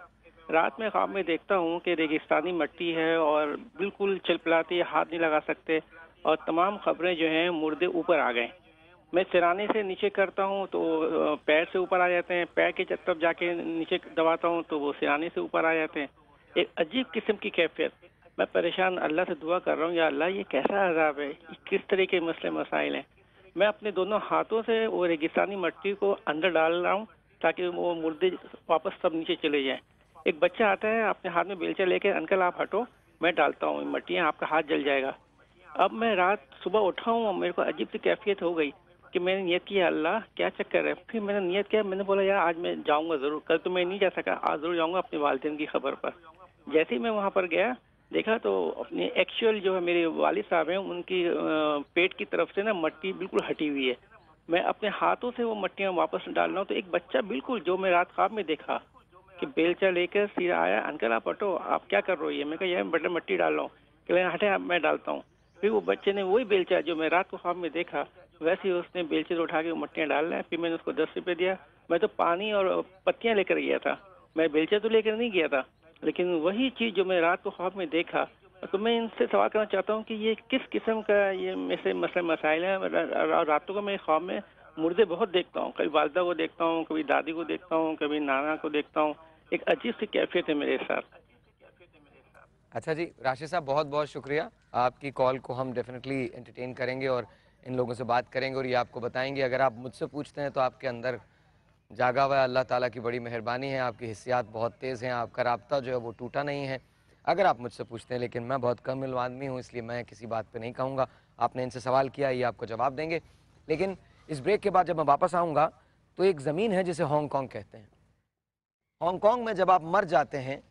रात में ख्वाब में देखता हूँ कि रेगिस्तानी मिट्टी है और बिल्कुल चिलपलाती है, हाथ नहीं लगा सकते, और तमाम खबरें जो हैं मुर्दे ऊपर आ गए। मैं सिराने से नीचे करता हूँ तो पैर से ऊपर आ जाते हैं, पैर की तरफ जाके नीचे दबाता हूँ तो वो सिराने से ऊपर आ जाते हैं। एक अजीब किस्म की कैफियत। मैं परेशान अल्लाह से दुआ कर रहा हूँ, या अल्लाह ये कैसा अजाब है, किस तरह के मसले मसाइल हैं। मैं अपने दोनों हाथों से वो रेगिस्तानी मिट्टी को अंदर डाल रहा हूँ ताकि वो मुर्दे वापस सब नीचे चले जाएं। एक बच्चा आता है अपने हाथ में बेलचा लेके, अंकल आप हटो, मैं डालता हूँ मिट्टियाँ, आपका हाथ जल जाएगा। अब मैं रात सुबह उठा हूँ और मेरे को अजीब सी कैफियत हो गई कि मैंने नियत किया अल्लाह क्या चक्कर है। फिर मैंने नियत किया, मैंने बोला यार आज मैं जाऊँगा ज़रूर, कल तो मैं नहीं जा सका, आज ज़रूर जाऊँगा अपने वालिदैन की खबर पर। जैसे ही मैं वहाँ पर गया देखा तो अपनी एक्चुअल जो है मेरे वालिद साहब हैं उनकी पेट की तरफ से ना मिट्टी बिल्कुल हटी हुई है। मैं अपने हाथों से वो मिट्टियाँ वापस डाल रहा हूँ तो एक बच्चा बिल्कुल जो मैं रात ख्वाब में देखा कि बेलचा लेकर सीधा आया, अंकल आप हटो, आप क्या कर रही है। मैं कहा यार बटन मिट्टी डाल रहा हूँ, कि हटे मैं डालता हूँ। फिर वो बच्चे ने वही बेलचा जो मैं रात को ख्वाब में देखा वैसे ही उसने बेलचे से उठा के वो मिट्टियाँ डाल रहे हैं। फिर मैंने उसको 10 रुपये दिया। मैं तो पानी और पत्तियाँ लेकर गया था, मैं बेलचा तो लेकर नहीं गया था, लेकिन वही चीज़ जो मैं रात को ख्वाब में देखा। तो मैं इनसे सवाल करना चाहता हूँ कि ये किस किस्म का ये ऐसे मसले मसाइल हैं। रातों को मैं ख्वाब में मुर्दे बहुत देखता हूँ, कभी वालदा को देखता हूँ, कभी दादी को देखता हूँ, कभी नाना को देखता हूँ। एक अजीब सी कैफियत है मेरे साथ। अच्छा जी, राशिद साहब बहुत बहुत शुक्रिया। आपकी कॉल को हम डेफिनेटली एंटरटेन करेंगे और इन लोगों से बात करेंगे और ये आपको बताएंगे। अगर आप मुझसे पूछते हैं तो आपके अंदर जागा हुआ अल्लाह ताला की बड़ी मेहरबानी है, आपकी हिस्सियात बहुत तेज़ हैं, आपका राब्ता जो है वो टूटा नहीं है। अगर आप मुझसे पूछते हैं, लेकिन मैं बहुत कम इल्म आदमी हूँ इसलिए मैं किसी बात पे नहीं कहूँगा। आपने इनसे सवाल किया, ये आपको जवाब देंगे। लेकिन इस ब्रेक के बाद जब मैं वापस आऊँगा तो एक ज़मीन है जिसे हांगकांग कहते हैं। हांगकांग में जब आप मर जाते हैं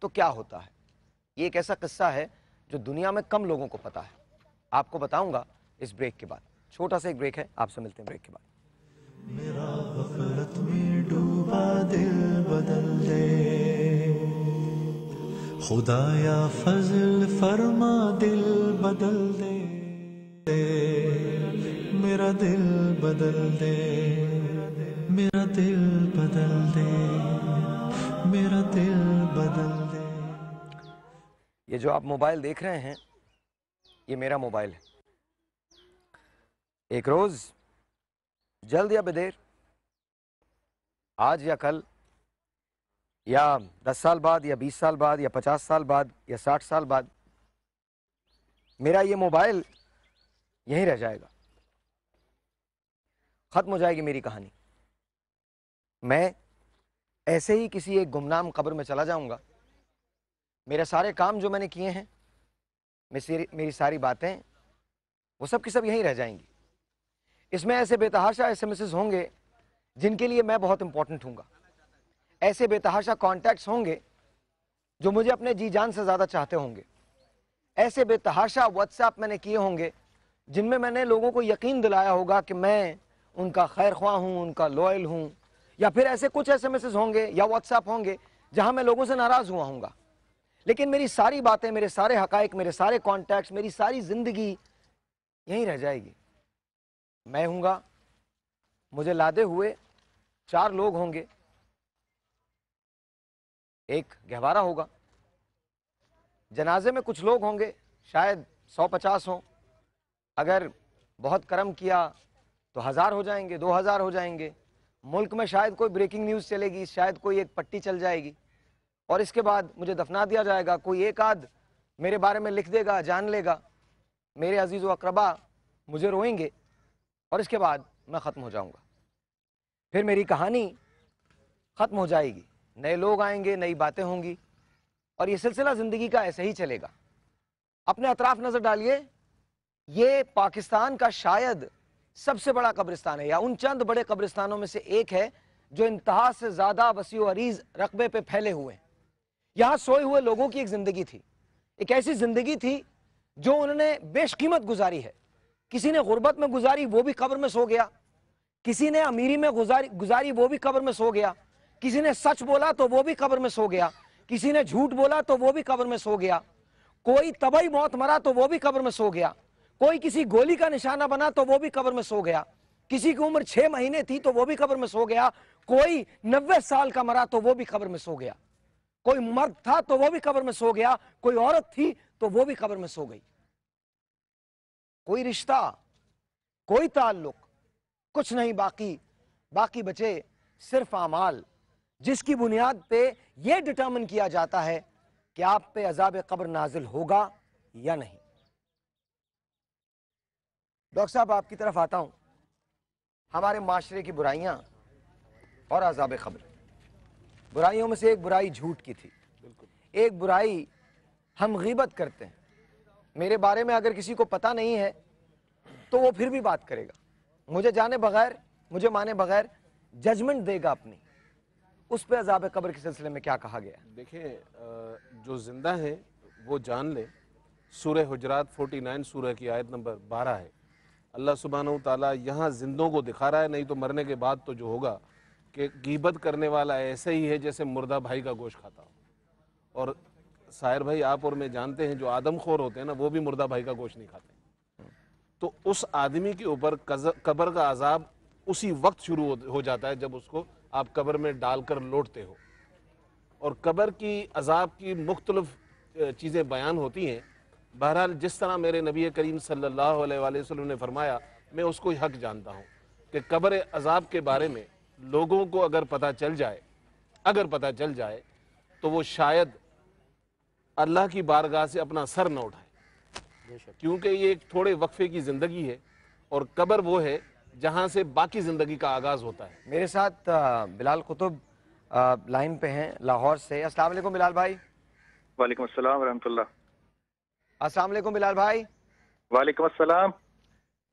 तो क्या होता है, ये एक ऐसा किस्सा है जो दुनिया में कम लोगों को पता है। आपको बताऊँगा इस ब्रेक के बाद। छोटा सा एक ब्रेक है, आपसे मिलते हैं ब्रेक के बाद। मेरा गफलत में डूबा दिल बदल दे, खुदाया फजल फरमा दिल बदल दे, मेरा दिल बदल दे, मेरा दिल बदल दे, मेरा दिल बदल दे। ये जो आप मोबाइल देख रहे हैं ये मेरा मोबाइल है। एक रोज जल्द या बदेर, आज या कल, या 10 साल बाद, या 20 साल बाद, या 50 साल बाद, या 60 साल बाद, मेरा ये मोबाइल यहीं रह जाएगा। खत्म हो जाएगी मेरी कहानी। मैं ऐसे ही किसी एक गुमनाम कब्र में चला जाऊंगा। मेरे सारे काम जो मैंने किए हैं, मेरी सारी बातें, वो सब की सब यहीं रह जाएंगी। इसमें ऐसे बेतहाशा एसएमएसेस होंगे जिनके लिए मैं बहुत इंपॉर्टेंट हूँगा। ऐसे बेतहाशा कॉन्टैक्ट्स होंगे जो मुझे अपने जी जान से ज़्यादा चाहते होंगे। ऐसे बेतहाशा व्हाट्सएप मैंने किए होंगे जिनमें मैंने लोगों को यकीन दिलाया होगा कि मैं उनका खैर ख्वाह हूँ, उनका लॉयल हूँ। या फिर ऐसे कुछ एसएमएसेस होंगे या व्हाट्सएप होंगे जहाँ मैं लोगों से नाराज़ हुआ हूँगा। लेकिन मेरी सारी बातें, मेरे सारे हकाइक, मेरे सारे कॉन्टैक्ट्स, मेरी सारी ज़िंदगी यहीं रह जाएगी। मैं हूँगा, मुझे लादे हुए 4 लोग होंगे। एक गहवारा होगा, जनाजे में कुछ लोग होंगे, शायद 100-50 हों। अगर बहुत करम किया तो 1000 हो जाएंगे, 2000 हो जाएंगे। मुल्क में शायद कोई ब्रेकिंग न्यूज़ चलेगी, शायद कोई एक पट्टी चल जाएगी और इसके बाद मुझे दफना दिया जाएगा। कोई एक आध मेरे बारे में लिख देगा, जान लेगा, मेरे अजीज़ व अक़रबा मुझे रोएंगे और इसके बाद मैं ख़त्म हो जाऊंगा। फिर मेरी कहानी ख़त्म हो जाएगी, नए लोग आएंगे, नई बातें होंगी और ये सिलसिला ज़िंदगी का ऐसे ही चलेगा। अपने अतराफ़ नज़र डालिए, ये पाकिस्तान का शायद सबसे बड़ा कब्रिस्तान है या उन चंद बड़े कब्रिस्तानों में से एक है जो इंतहा से ज़्यादा वसीअ अरीज़ रकबे पे फैले हुए हैं। यहाँ सोए हुए लोगों की एक ज़िंदगी थी, एक ऐसी ज़िंदगी थी जो उन्होंने बेशकीमत गुजारी है। किसी ने गुर्बत में गुजारी, वो भी कब्र में सो गया। किसी ने अमीरी में गुजारी, वो भी कब्र में सो गया। किसी ने सच बोला तो वो भी कब्र में सो गया। किसी ने झूठ बोला तो वो भी कब्र में सो गया। कोई तबाही मौत मरा तो वो भी कब्र में सो गया। कोई किसी गोली का निशाना बना तो वो भी कब्र में सो गया। किसी की उम्र 6 महीने थी तो वो भी कब्र में सो गया, कोई 90 साल का मरा तो वो भी कब्र में सो गया, कोई मर्द था तो वो भी कब्र में सो गया, कोई औरत थी तो वो भी कब्र में सो गई। कोई रिश्ता, कोई ताल्लुक, कुछ नहीं बाकी, बाकी बचे सिर्फ आमाल, जिसकी बुनियाद पे ये डिटरमिन किया जाता है कि आप पे अजाब कब्र नाजिल होगा या नहीं। डॉक्टर साहब, आपकी तरफ आता हूं। हमारे माशरे की बुराइयां और अजाब कब्र, बुराइयों में से एक बुराई झूठ की थी, एक बुराई हम गीबत करते हैं। मेरे बारे में अगर किसी को पता नहीं है तो वो फिर भी बात करेगा, मुझे जाने बगैर, मुझे माने बगैर जजमेंट देगा अपनी। उस पे अजाब कब्र के सिलसिले में क्या कहा गया? देखिए, जो जिंदा है वो जान ले, सूरह हुजरात 49 सूरह की आयत नंबर 12 है। अल्लाह सुब्हानहू ताला यहाँ जिंदों को दिखा रहा है, नहीं तो मरने के बाद तो जो होगा कि गीबत करने वाला ऐसे ही है जैसे मुर्दा भाई का गोश्त खाता हो। और साहिर भाई, आप और मैं जानते हैं जो आदमखोर होते हैं ना, वो भी मुर्दा भाई का गोश्त नहीं खाते। तो उस आदमी के ऊपर कब्र का अजाब उसी वक्त शुरू हो जाता है जब उसको आप कब्र में डालकर लौटते हो। और कब्र की अजाब की मुख्तलिफ चीज़ें बयान होती हैं। बहरहाल, जिस तरह मेरे नबी करीम सल्लल्लाहु अलैहि वसल्लम ने फरमाया, मैं उसको हक जानता हूँ कि कब्र अजाब के बारे में लोगों को अगर पता चल जाए तो वो शायद अल्लाह की बारगाह से अपना सर न उठाए, क्योंकि ये एक थोड़े वक्फे की ज़िंदगी है और कब्र वो है जहाँ से बाकी ज़िंदगी का आगाज़ होता है। मेरे साथ बिलाल कुतुब लाइन पे हैं लाहौर से। अस्सलाम वालेकुम बिलाल भाई। वालेकुम अस्सलाम रहमतुल्लाह। अस्सलाम वालेकुम बिलाल भाई। वालेकुम अस्सलाम।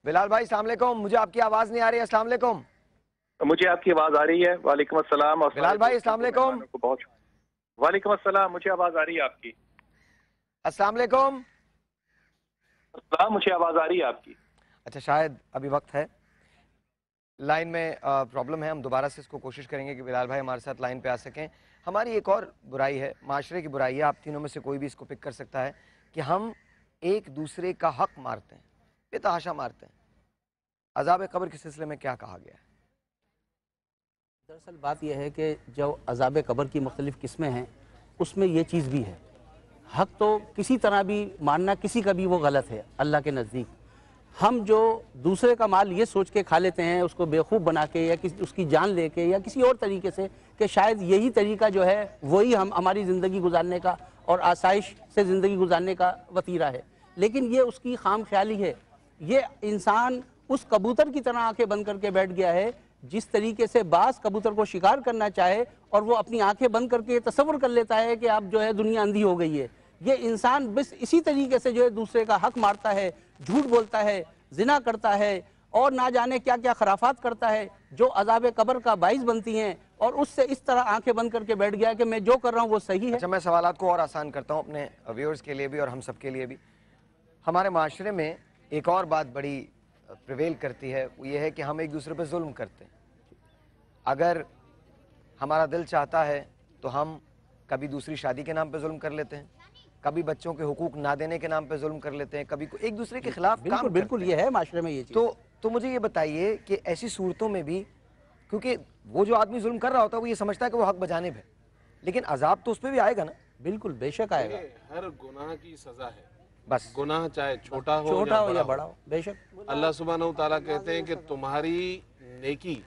बिलाल भाई अस्सलाम वालेकुम, मुझे आपकी आवाज़ नहीं आ रही है। अस्सलाम वालेकुम। मुझे आपकी आवाज़ आ रही है। वालेकुम अस्सलाम। और बिलाल भाई अस्सलाम वालेकुम। वालेकुम अस्सलाम, मुझे आवाज़ आ रही है आपकी। अस्सलाम वालेकुम। मुझे आवाज़ आ रही है आपकी। अच्छा, शायद अभी वक्त है, लाइन में प्रॉब्लम है। हम दोबारा से इसको कोशिश करेंगे कि बिलाल भाई हमारे साथ लाइन पे आ सकें। हमारी एक और बुराई है, माशरे की बुराई है, आप तीनों में से कोई भी इसको पिक कर सकता है, कि हम एक दूसरे का हक मारते हैं, बेतहाशा मारते हैं। अजाब कब्र के सिलसिले में क्या कहा गया है? दरअसल बात यह है कि जो अजाब कब्र की मुख्तलिफ़ किस्में हैं, उसमें ये चीज़ भी है। हक तो किसी तरह भी मानना किसी का भी वो गलत है अल्लाह के नज़दीक। हम जो दूसरे का माल ये सोच के खा लेते हैं, उसको बेवकूफ़ बना के या उसकी जान लेके या किसी और तरीके से, कि शायद यही तरीका जो है वही हमारी ज़िंदगी गुजारने का और आसाइश से ज़िंदगी गुजारने का वतीरा है, लेकिन ये उसकी खाम ख्याली है। ये इंसान उस कबूतर की तरह आंखें बंद करके बैठ गया है, जिस तरीके से बाज़ कबूतर को शिकार करना चाहे और वो अपनी आंखें बंद करके तसव्वुर कर लेता है कि अब जो है दुनिया अंधी हो गई है। ये इंसान बस इसी तरीके से जो है दूसरे का हक मारता है, झूठ बोलता है, जिना करता है और ना जाने क्या क्या खराफात करता है, जो अजाब कब्र का बाइस बनती हैं, और उससे इस तरह आंखें बंद करके बैठ गया कि मैं जो कर रहा हूँ वो सही है। अच्छा, मैं सवालात को और आसान करता हूँ अपने व्यूअर्स के लिए भी और हम सब के लिए भी। हमारे माशरे में एक और बात बड़ी प्रिवेल करती है, वो ये है कि हम एक दूसरे पर जुल्म करते हैं। अगर हमारा दिल चाहता है तो हम कभी दूसरी शादी के नाम पे जुल्म कर लेते हैं, कभी बच्चों के हुकूक ना देने के नाम पे जुल्म कर लेते हैं, कभी एक दूसरे के खिलाफ काम बिल्कुल ये है माशरे में ये चीज़। तो मुझे ये बताइए कि ऐसी सूरतों में भी, क्योंकि वो जो आदमी जुल्म कर रहा होता है वो ये समझता है कि वो हक बजानिब है, लेकिन अजाब तो उस पर भी आएगा ना। बिल्कुल, बेशक आएगा। हर गुनाह की सज़ा है, बस गुनाह चाहे छोटा हो या बड़ा हो। बेशक अल्लाह सुब्हानहू तआला कहते हैं कि तुम्हारी नेकी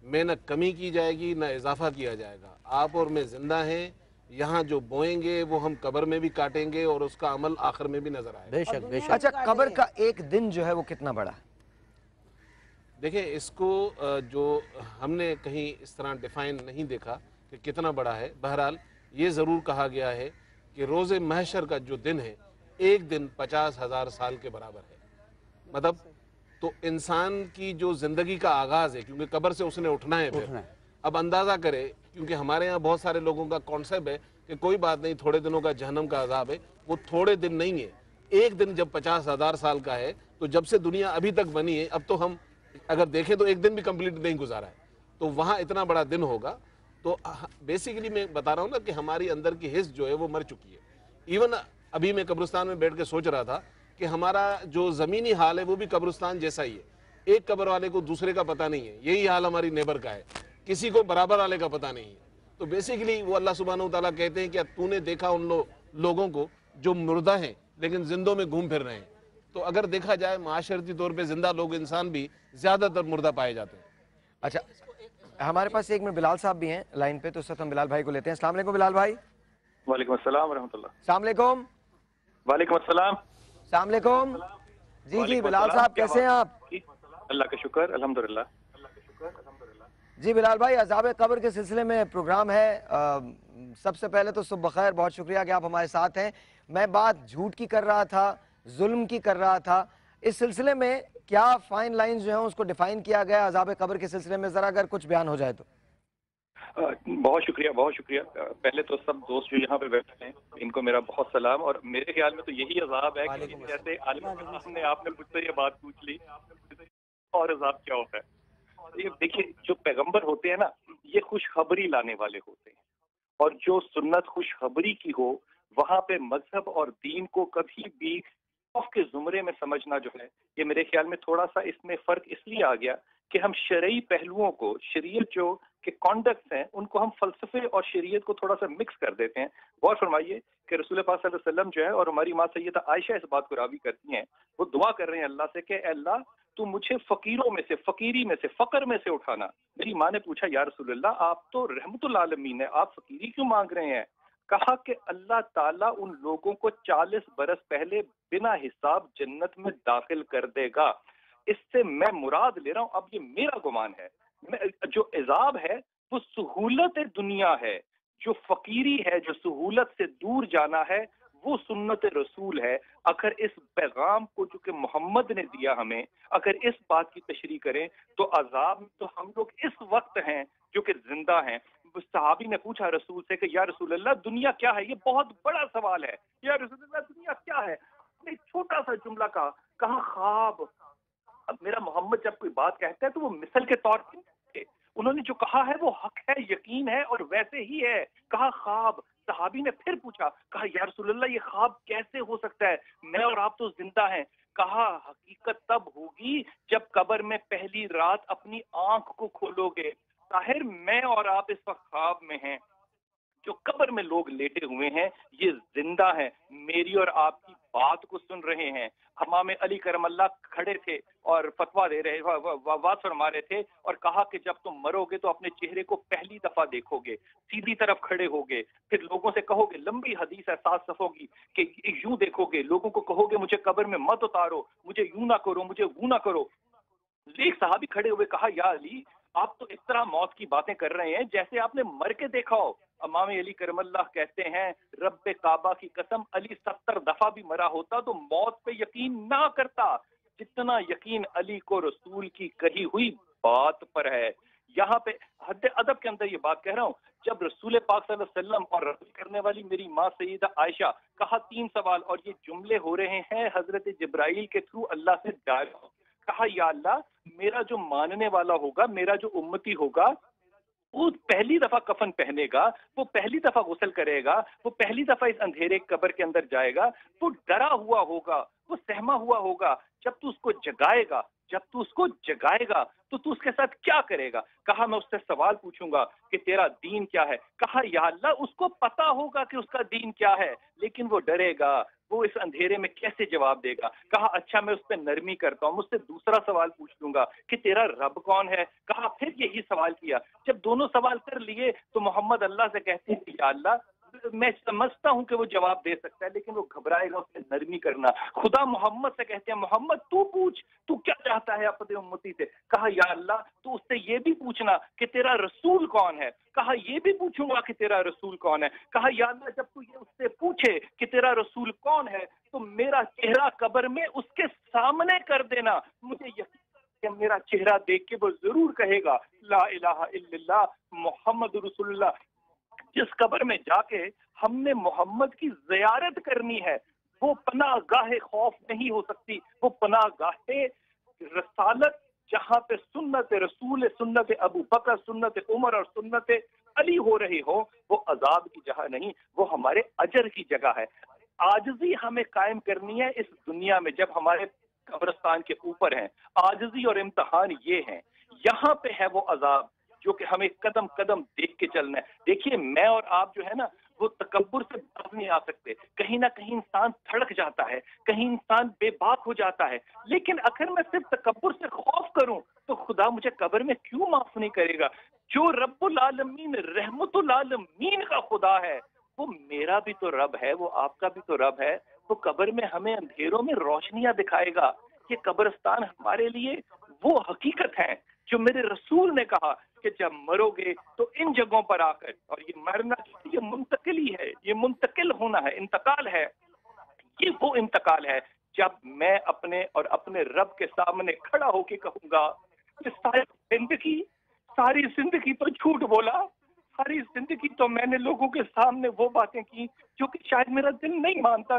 में न कमी की जाएगी न इजाफा किया जाएगा। आप और मैं जिंदा हैं, यहाँ जो बोएंगे वो हम कब्र में भी काटेंगे और उसका अमल आखिर में भी नजर आएगा। बेशक बेशक। अच्छा, कब्र का एक दिन जो है वो कितना बड़ा है? देखिए, इसको जो हमने कहीं इस तरह डिफाइन नहीं देखा कि कितना बड़ा है। बहरहाल ये ज़रूर कहा गया है कि रोज़े महशर का जो दिन है, एक दिन 50,000 साल के बराबर है। मतलब तो इंसान की जो ज़िंदगी का आगाज़ है, क्योंकि कब्र से उसने उठना है फिर। अब अंदाज़ा करे, क्योंकि हमारे यहाँ बहुत सारे लोगों का कॉन्सेप्ट है कि कोई बात नहीं, थोड़े दिनों का जहन्नम का अजाब है। वो थोड़े दिन नहीं है, एक दिन जब 50,000 साल का है, तो जब से दुनिया अभी तक बनी है, अब तो हम अगर देखें तो एक दिन भी कंप्लीट नहीं गुजारा है, तो वहाँ इतना बड़ा दिन होगा। तो बेसिकली मैं बता रहा हूँ ना कि हमारी अंदर की हिस्स जो है वो मर चुकी है। इवन अभी मैं कब्रिस्तान में बैठ के सोच रहा था कि हमारा जो ज़मीनी हाल है वो भी कब्रिस्तान जैसा ही है। ایک قبر والے کو دوسرے کا پتہ نہیں ہے. یہی حال ہماری نیبر کا ہے, کسی کو برابر والے کا پتہ نہیں ہے. تو بیسیکلی وہ اللہ سبحانہ وتعالیٰ کہتے ہیں کہ تو نے دیکھا ان لوگوں کو جو مردہ ہیں لیکن زندوں میں گھوم پھر رہے ہیں. تو اگر دیکھا جائے معاشرتی طور پہ زندہ لوگ انسان بھی زیادہ تر مردہ پائے جاتے ہیں. اچھا, ہمارے پاس ایک منٹ بلال صاحب بھی ہیں لائن پہ, تو اس وقت ہم بلال بھائی کو لیتے ہیں. السلام علیکم بلال بھائی. وعلیکم السلام ورحمۃ اللہ. السلام علیکم. وعلیکم السلام. السلام علیکم. جی بلال صاحب کیسے ہیں آپ؟ اللہ کا شکر الحمدللہ. جی بلال بھائی, عذاب قبر کے سلسلے میں پروگرام ہے. سب سے پہلے تو صبح بخیر, بہت شکریہ کہ آپ ہمارے ساتھ ہیں. میں بات جھوٹ کی کر رہا تھا, ظلم کی کر رہا تھا. اس سلسلے میں کیا فائن لائنز جو ہیں اس کو ڈیفائن کیا گیا عذاب قبر کے سلسلے میں, ذرا اگر کچھ بیان ہو جائے تو. بہت شکریہ بہت شکریہ. پہلے تو سب دوست جو یہاں پہ بیٹھے ہیں ان کو میرا بہت سلام. اور میرے خیال میں تو یہی عذاب ہے کہ جیسے آپ نے مجھ سے یہ بات پوچھ لی اور عذاب کیا ہوتا ہے. یہ دیکھیے, جو پیغمبر ہوتے ہیں نا یہ خوشخبری لانے والے ہوتے ہیں, اور جو سنت خوشخبری کی ہو وہاں پہ مذہب اور دین کو کبھی بھی خوف کے زمرے میں سمجھنا جو ہے, یہ میرے خیال میں تھوڑا سا اس میں فرق اس لیے آ گیا کہ ہم شرعی پہلوؤں کو, شریعت جو کہ کانڈکٹس ہیں ان کو ہم فلسفے اور شریعت کو تھوڑا سا مکس کر دیتے ہیں. غور فرمائیے کہ رسول پاک صلی اللہ علیہ وسلم جو ہے, اور ہماری ماں سیدہ عائشہ اس بات کو راوی کرتی ہیں, وہ دعا کر رہے ہیں اللہ سے کہ اے اللہ تو مجھے فقیروں میں سے, فقیری میں سے, فقر میں سے اٹھانا. میری ماں نے پوچھا یا رسول اللہ آپ تو رحمت العالمین ہیں, آپ فقیری کیوں مانگ رہے ہیں؟ کہا کہ اللہ تعالیٰ ان لوگوں کو 40 برس پہلے بنا حساب جنت میں داخل کر دے گا. اس سے میں مراد لے رہا ہوں, اب یہ میرا گمان ہے, جو عذاب ہے وہ سہولت دنیا ہے, جو فقیری ہے, جو سہولت سے دور جانا ہے وہ سنت رسول ہے. اگر اس پیغام کو جو کہ محمد نے دیا ہمیں, اگر اس بات کی تشریح کریں تو عذاب تو ہم لوگ اس وقت ہیں جو کہ زندہ ہیں. صحابی نے پوچھا رسول سے کہ یا رسول اللہ دنیا کیا ہے؟ یہ بہت بڑا سوال ہے, یا رسول اللہ دنیا کیا ہے؟ ایک چھوٹا سا جملہ کہا خواب. اب میرا محمد جب کوئی بات کہتا ہے تو وہ مثل کے طور پر, انہوں نے جو کہا ہے وہ حق ہے, یقین ہے اور ویسے ہی ہے. کہا خواب. صحابی نے پھر پوچھا, کہا یا رسول اللہ یہ خواب کیسے ہو سکتا ہے, میں اور آپ تو زندہ ہیں. کہا حقیقت تب ہوگی جب قبر میں پہلی رات اپنی آنکھ کو کھولو گے. ظاہر میں اور آپ اس وقت خواب میں ہیں, جو قبر میں لوگ لیٹے ہوئے ہیں یہ زندہ ہیں, میری اور آپ کی بات کو سن رہے ہیں. امام علی کرم اللہ کھڑے تھے اور فتویٰ دے رہے, واضح فرما رہے تھے, اور کہا کہ جب تم مرو گے تو اپنے چہرے کو پہلی دفعہ دیکھو گے, سیدھی طرف کھڑے ہوگے, پھر لوگوں سے کہو گے, لمبی حدیث ہے 7 صفحوں کی, کہ یوں دیکھو گے, لوگوں کو کہو گے مجھے قبر میں مت اتارو, مجھے یوں نہ کرو, مجھے وہ نہ کرو. ایک صحابی کھڑے ہوئے کہا یا علی آپ تو اس طرح موت کی باتیں کر رہے ہیں جیسے آپ نے مر کے دیکھا ہو. امام علی کرم اللہ کہتے ہیں رب کعبہ کی قسم علی 70 دفعہ بھی مرا ہوتا تو موت پہ یقین نہ کرتا جتنا یقین علی کو رسول کی کہی ہوئی بات پر ہے. یہاں پہ حد ادب کے اندر یہ بات کہہ رہا ہوں, جب رسول پاک صلی اللہ علیہ وسلم اور رسول کرنے والی میری ماں سیدہ عائشہ, کہا 3 سوال, اور یہ جملے ہو رہے ہیں حضرت جبرائیل کے تھرو اللہ سے ڈائریکٹ. کہا یا اللہ میرا جو ماننے والا ہوگا, میرا جو امتی ہوگا, وہ پہلی دفعہ کفن پہنے گا, وہ پہلی دفعہ غسل کرے گا, وہ پہلی دفعہ اس اندھیرے قبر کے اندر جائے گا, وہ ڈرا ہوا ہوگا, وہ سہما ہوا ہوگا. جب تو اس کو جگائے گا, تو تو اس کے ساتھ کیا کرے گا؟ کہا میں اس سے سوال پوچھوں گا کہ تیرا دین کیا ہے. کہا یا اللہ اس کو پتا ہوگا کہ اس کا دین کیا ہے, لیکن وہ ڈرے گا, وہ اس اندھیرے میں کیسے جواب دے گا؟ کہا اچھا میں اس پہ نرمی کرتا ہوں, مجھ سے دوسرا سوال پوچھ لوں گا کہ تیرا رب کون ہے؟ کہا پھر یہی سوال کیا. جب دونوں سوال کر لیے تو محمد اللہ سے کہتے ہیں کہ یا اللہ میں سمجھتا ہوں کہ وہ جواب دے سکتا ہے لیکن وہ گھبرائے گا, اس سے نرمی کرنا. خدا محمد سے کہتے ہیں محمد تو پوچھ, تو کیا چاہتا ہے اپنے امتی سے؟ کہا یا اللہ تو اس سے یہ بھی پوچھنا کہ تیرا رسول کون ہے. کہا یہ بھی پوچھوں گا کہ تیرا رسول کون ہے. کہا یا اللہ جب تو یہ اس سے پوچھے کہ تیرا رسول کون ہے تو میرا چہرہ قبر میں اس کے سامنے کر دینا, مجھے یقین کہ میرا چہرہ دیکھ کے وہ ضرور کہے گا لا الہ الا اللہ محمد رسول اللہ. جس قبر میں جا کے ہم نے محمد کی زیارت کرنی ہے وہ پناہ گاہ خوف نہیں ہو سکتی, وہ پناہ گاہ رسالت جہاں پہ سنت رسول, سنت ابو بکر, سنت عمر اور سنت علی ہو رہی ہو, وہ عذاب کی جگہ نہیں, وہ ہمارے اجر کی جگہ ہے. عاجزی ہمیں قائم کرنی ہے اس دنیا میں جب ہمارے قبرستان کے اوپر ہیں. आजिज़ी और इम्तिहान ये हैं। यहाँ पे है वो अजाब जो कि हमें कदम कदम देख के चलना है। देखिए, मैं और आप जो है ना, वो तकब्बुर से बाहर नहीं आ सकते। कहीं ना कहीं इंसान थड़क जाता है, कहीं इंसान बेबाक हो जाता है। लेकिन अगर मैं सिर्फ तकब्बुर से खौफ करूं तो खुदा मुझे कब्र में क्यों माफ नहीं करेगा? जो रब्बुल आलमीन रहमतुल आलमीन का खुदा है, वो मेरा भी तो रब है, वो आपका भी तो रब है। वो कब्र में हमें अंधेरों में रोशनियां दिखाएगा। ये कब्रिस्तान हमारे लिए वो हकीकत है जो मेरे रसूल ने कहा कि जब मरोगे तो इन जगहों पर आकर, और ये मरना ये मुंतकिल ही है, ये मुंतकिल होना है, इंतकाल है। ये वो इंतकाल है जब मैं अपने और अपने रब के सामने खड़ा होके कहूंगा कि सारी जिंदगी तो झूठ बोला, सारी जिंदगी तो मैंने लोगों के सामने वो बातें की जो कि शायद मेरा दिल नहीं मानता,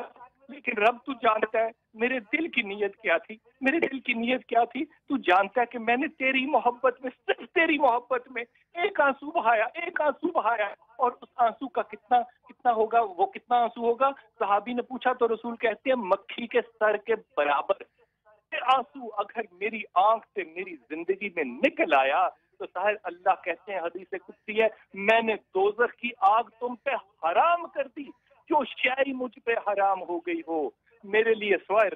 लेकिन रब तू जानता है मेरे दिल की नीयत क्या थी, मेरे दिल की नीयत क्या थी। तू जानता है कि मैंने तेरी मोहब्बत में, सिर्फ तेरी मोहब्बत में एक आंसू बहाया, और उस आंसू का कितना होगा, वो कितना आंसू होगा? सहाबी ने पूछा तो रसूल कहते हैं मक्खी के सर के बराबर। ये आंसू अगर मेरी आंख से मेरी जिंदगी में निकल आया तो शायद अल्लाह कहते हैं, हदीस कुदसी है, मैंने दोज़ख की आग तुम पे हराम कर दी, जो शायरी मुझ पे हराम हो गई हो। मेरे लिए सवाए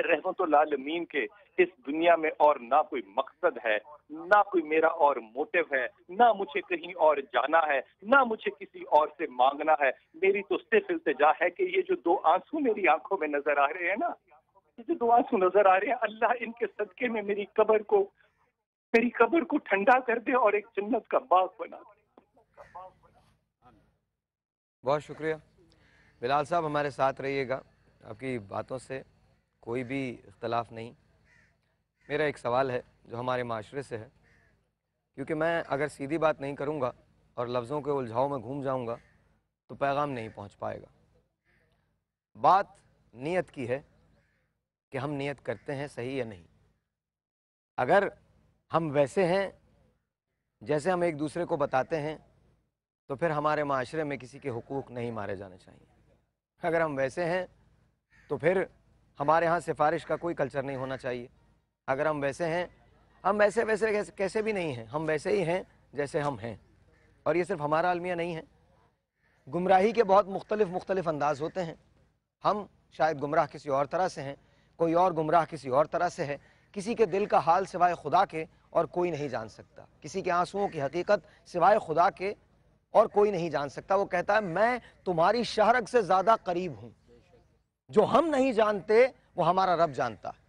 रहमतुल आलमीन के इस दुनिया में और ना कोई मकसद है, ना कोई मेरा और मोटिव है, ना मुझे कहीं और जाना है, ना मुझे किसी और से मांगना है। मेरी तो सिर्फ इल्तिजा है कि ये जो दो आंसू मेरी आंखों में नजर आ रहे हैं ना, ये जो दो आंसू नजर आ रहे हैं, अल्लाह इनके सदके में मेरी कब्र को ठंडा कर दे और एक जन्नत का बाग बना दे। बहुत शुक्रिया बिलाल साहब, हमारे साथ रहिएगा। आपकी बातों से कोई भी इख्तलाफ नहीं। मेरा एक सवाल है जो हमारे माशरे से है, क्योंकि मैं अगर सीधी बात नहीं करूँगा और लफ्ज़ों के उलझाव में घूम जाऊँगा तो पैगाम नहीं पहुँच पाएगा। बात नीयत की है कि हम नीयत करते हैं सही या नहीं। अगर हम वैसे हैं जैसे हम एक दूसरे को बताते हैं तो फिर हमारे माशरे में किसी के हुकूक नहीं मारे जाने चाहिए। अगर हम वैसे हैं तो फिर हमारे यहाँ सिफारिश का कोई कल्चर नहीं होना चाहिए। अगर हम वैसे हैं, हम वैसे कैसे भी नहीं हैं, हम वैसे ही हैं जैसे हम हैं। और ये सिर्फ हमारा अलमिया नहीं है, गुमराही के बहुत मुख्तलिफ अंदाज होते हैं। हम शायद गुमराह किसी और तरह से हैं, कोई और गुमराह किसी और तरह से है। किसी के दिल का हाल सिवाय खुदा के और कोई नहीं जान सकता, किसी के आंसुओं की हकीकत सिवाय खुदा के और कोई नहीं जान सकता। वो कहता है मैं तुम्हारी शहरग से ज़्यादा करीब हूँ। जो हम नहीं जानते वो हमारा रब जानता है।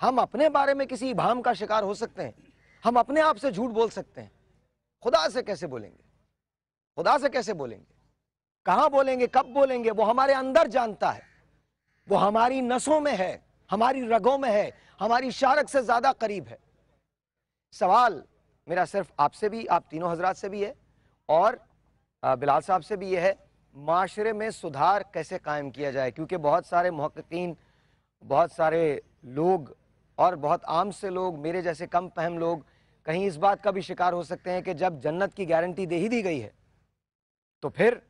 हम अपने बारे में किसी इबाहम का शिकार हो सकते हैं, हम अपने आप से झूठ बोल सकते हैं, खुदा से कैसे बोलेंगे? खुदा से कैसे बोलेंगे? कहाँ बोलेंगे, कब बोलेंगे? वो हमारे अंदर जानता है, वो हमारी नसों में है, हमारी रगों में है, हमारी शारक से ज़्यादा करीब है। सवाल मेरा सिर्फ आपसे भी, आप तीनों हजरात से भी है और बिलाल साहब से भी ये है, माशरे में सुधार कैसे कायम किया जाए? क्योंकि बहुत सारे मुहक्किकीन, बहुत सारे लोग और बहुत आम से लोग, मेरे जैसे कम फहम लोग कहीं इस बात का भी शिकार हो सकते हैं कि जब जन्नत की गारंटी दे ही दी गई है तो फिर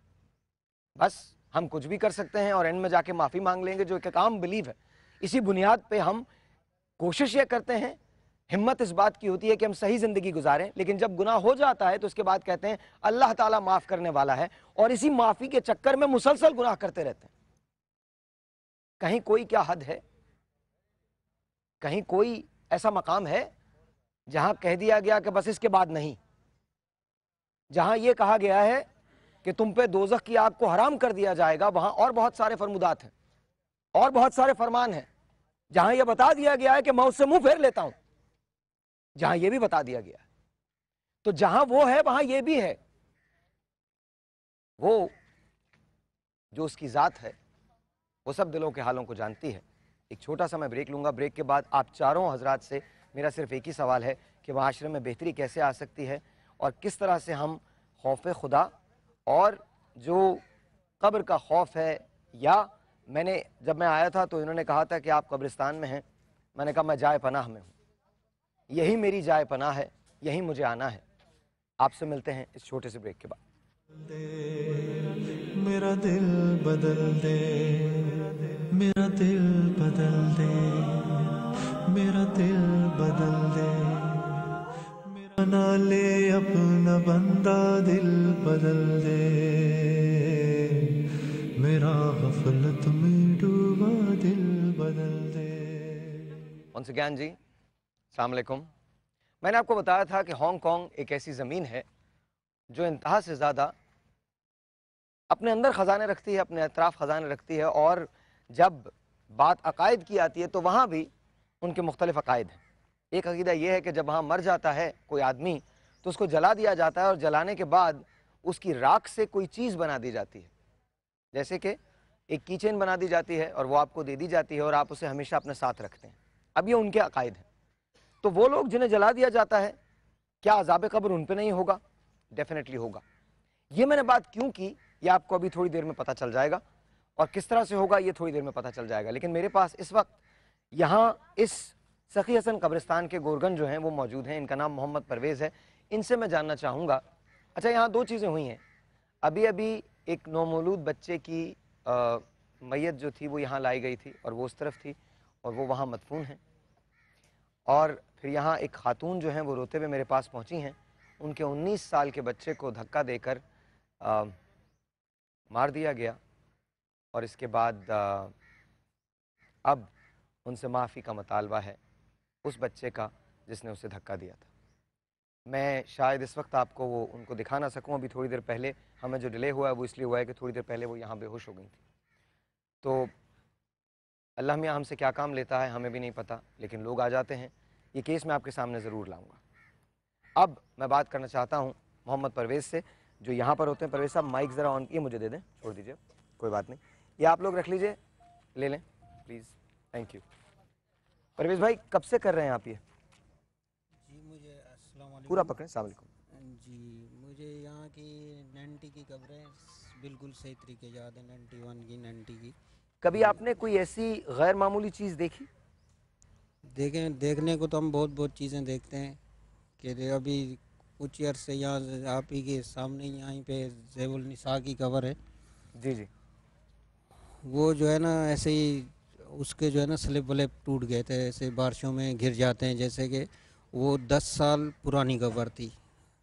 बस हम कुछ भी कर सकते हैं और एंड में जाके माफ़ी मांग लेंगे, जो एक आम बिलीव है। इसी बुनियाद पे हम कोशिश ये करते हैं, हिम्मत इस बात की होती है कि हम सही ज़िंदगी गुजारें, लेकिन जब गुनाह हो जाता है तो उसके बाद कहते हैं अल्लाह ताला माफ़ करने वाला है, और इसी माफ़ी के चक्कर में मुसलसल गुनाह करते रहते हैं। कहीं कोई क्या हद है? कहीं कोई ऐसा मकाम है जहां कह दिया गया कि बस इसके बाद नहीं? जहां यह कहा गया है कि तुम पे दोज़ख की आग को हराम कर दिया जाएगा, वहां और बहुत सारे फरमुदात हैं और बहुत सारे फरमान हैं। जहां यह बता दिया गया है कि मैं उससे मुंह फेर लेता हूं, जहां यह भी बता दिया गया है, तो जहां वो है वहां यह भी है। वो जो उसकी ज़ात है वो सब दिलों के हालों को जानती है। एक छोटा सा मैं ब्रेक लूँगा, ब्रेक के बाद आप चारों हजरात से मेरा सिर्फ एक ही सवाल है कि माशरे में बेहतरी कैसे आ सकती है और किस तरह से हम खौफ खुदा और जो कब्र का खौफ है, या मैंने जब मैं आया था तो इन्होंने कहा था कि आप कब्रिस्तान में हैं, मैंने कहा मैं जाए पनाह में हूँ, यही मेरी जाए पनाह है, यही मुझे आना है। आपसे मिलते हैं इस छोटे से ब्रेक के बाद। मेरा दिल बदल दे, मेरा दिल बदल दे। मेरा दिल बदल दे, मेरा ना ले अपना बंदा दिल बदल दे, मेरा गफलत में डूबा दिल बदल दे। Once again जी, अस्सलाम वालेकुम। मैंने आपको बताया था कि हांगकांग एक ऐसी ज़मीन है जो इंतहा से ज़्यादा अपने अंदर ख़जाने रखती है, अपने अतराफ़ ख़जाने रखती है, और जब बात अक़ायद की आती है तो वहाँ भी उनके मुख्तलिफ़ अक़ायद हैं। एक अक़ीदा ये है कि जब वहाँ मर जाता है कोई आदमी तो उसको जला दिया जाता है, और जलाने के बाद उसकी राख से कोई चीज़ बना दी जाती है, जैसे कि एक कीचेन बना दी जाती है और वो आपको दे दी जाती है और आप उसे हमेशा अपने साथ रखते हैं। अब ये उनके अक़ायद हैं। तो वो लोग जिन्हें जला दिया जाता है, क्या अज़ाब क़ब्र उन पे नहीं होगा? डेफिनेटली होगा। ये मैंने बात क्यों की ये आपको अभी थोड़ी देर में पता चल जाएगा, और किस तरह से होगा ये थोड़ी देर में पता चल जाएगा। लेकिन मेरे पास इस वक्त यहाँ इस सखी हसन कब्रिस्तान के गोरगन जो हैं वो मौजूद हैं। इनका नाम मोहम्मद परवेज़ है। इनसे मैं जानना चाहूँगा, अच्छा यहाँ दो चीज़ें हुई हैं। अभी अभी एक नौमौलूद बच्चे की मैयत जो थी वो यहाँ लाई गई थी और वो उस तरफ थी और वो वहाँ मदफून है, और फिर यहाँ एक खातून जो हैं वो रोते हुए मेरे पास पहुँची हैं। उनके 19 साल के बच्चे को धक्का देकर मार दिया गया, और इसके बाद अब उनसे माफ़ी का मुतालबा है उस बच्चे का जिसने उसे धक्का दिया था। मैं शायद इस वक्त आपको वो उनको दिखा ना सकूं। अभी थोड़ी देर पहले हमें जो डिले हुआ है वो इसलिए हुआ है कि थोड़ी देर पहले वो यहाँ बेहोश हो गई थी। तो अल्लाह मियाँ हमसे क्या काम लेता है हमें भी नहीं पता, लेकिन लोग आ जाते हैं। ये केस मैं आपके सामने ज़रूर लाऊंगा। अब मैं बात करना चाहता हूँ मोहम्मद परवेज़ से, जो यहाँ पर होते हैं। परवेज़ साहब माइक ज़रा ऑन किए, मुझे दे दें, छोड़ दीजिए, कोई बात नहीं, ये आप लोग रख लीजिए, ले लें प्लीज़, थैंक यू। परवेज़ भाई कब से कर रहे हैं आप ये? जी मुझे अस्सलाम वालेकुम। पूरा पकड़ें। अस्सलाम वालेकुम। जी मुझे यहाँ की 90 की खबरें बिल्कुल सही तरीके याद है, 91 की, 90 की। कभी आपने कोई ऐसी गैर मामूली चीज़ देखी? देखने को तो हम बहुत चीज़ें देखते हैं कि अभी कुछ अरसे यहाँ आप ही के सामने यहीं पे ज़ेबुल निसा की खबर है। जी जी। वो जो है ना ऐसे ही उसके जो है ना स्लिप व्लिप टूट गए थे, ऐसे बारिशों में गिर जाते हैं, जैसे कि वो 10 साल पुरानी खबर थी।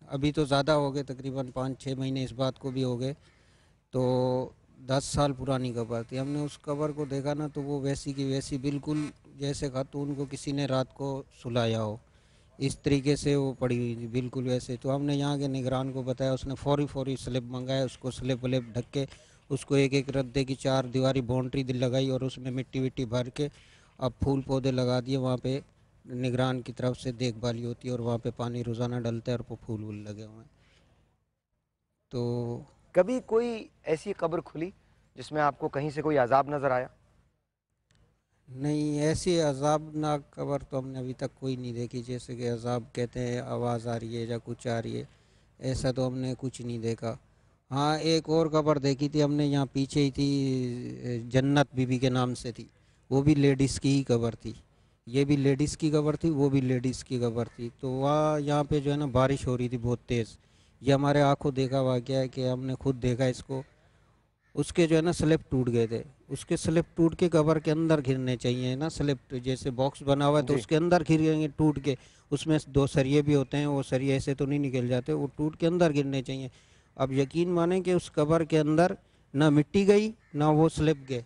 अभी तो ज़्यादा हो गए, तकरीबन 5-6 महीने इस बात को भी हो गए, तो 10 साल पुरानी खबर थी। हमने उस खबर को देखा ना तो वो वैसी की वैसी, बिल्कुल जैसे खातून को किसी ने रात को सुलाया हो, इस तरीके से वो पड़ी हुई थी, बिल्कुल वैसे। तो हमने यहाँ के निगरान को बताया, उसने फौरी स्लिप मंगाया, उसको स्लिप व्लिप ढक के उसको एक रद्दे की 4 दीवारी बाउंड्री लगाई और उसमें मिट्टी विट्टी भर के अब फूल पौधे लगा दिए। वहाँ पे निगरान की तरफ से देखभाली होती है और वहाँ पे पानी रोज़ाना डलता है और वो फूल वूल लगे हुए हैं। तो कभी कोई ऐसी कब्र खुली जिसमें आपको कहीं से कोई अजाब नज़र आया? नहीं, ऐसी अजाबनाक कब्र तो हमने अभी तक कोई नहीं देखी, जैसे कि अजाब कहते हैं आवाज़ आ रही है या कुछ आ रही है, ऐसा तो हमने कुछ नहीं देखा। हाँ एक और कब्र देखी थी हमने, यहाँ पीछे ही थी, जन्नत बीबी के नाम से थी, वो भी लेडीज़ की ही कब्र थी। ये भी लेडीज़ की कब्र थी, वो भी लेडीज़ की कब्र थी। तो वहाँ यहाँ पे जो है ना बारिश हो रही थी बहुत तेज़, ये हमारे आंखों देखा वाक़या है कि हमने खुद देखा इसको। उसके जो है ना स्लिप टूट गए थे, उसके स्लिप टूट के कब्र के अंदर गिरने चाहिए ना, स्लिप जैसे बॉक्स बना हुआ है तो उसके अंदर गिरेंगे टूट के, उसमें 2 सरिये भी होते हैं, वो सरिये ऐसे तो नहीं निकल जाते, वो टूट के अंदर गिरने चाहिए। अब यकीन माने कि उस कब्र के अंदर ना मिट्टी गई ना वो स्लिप गए,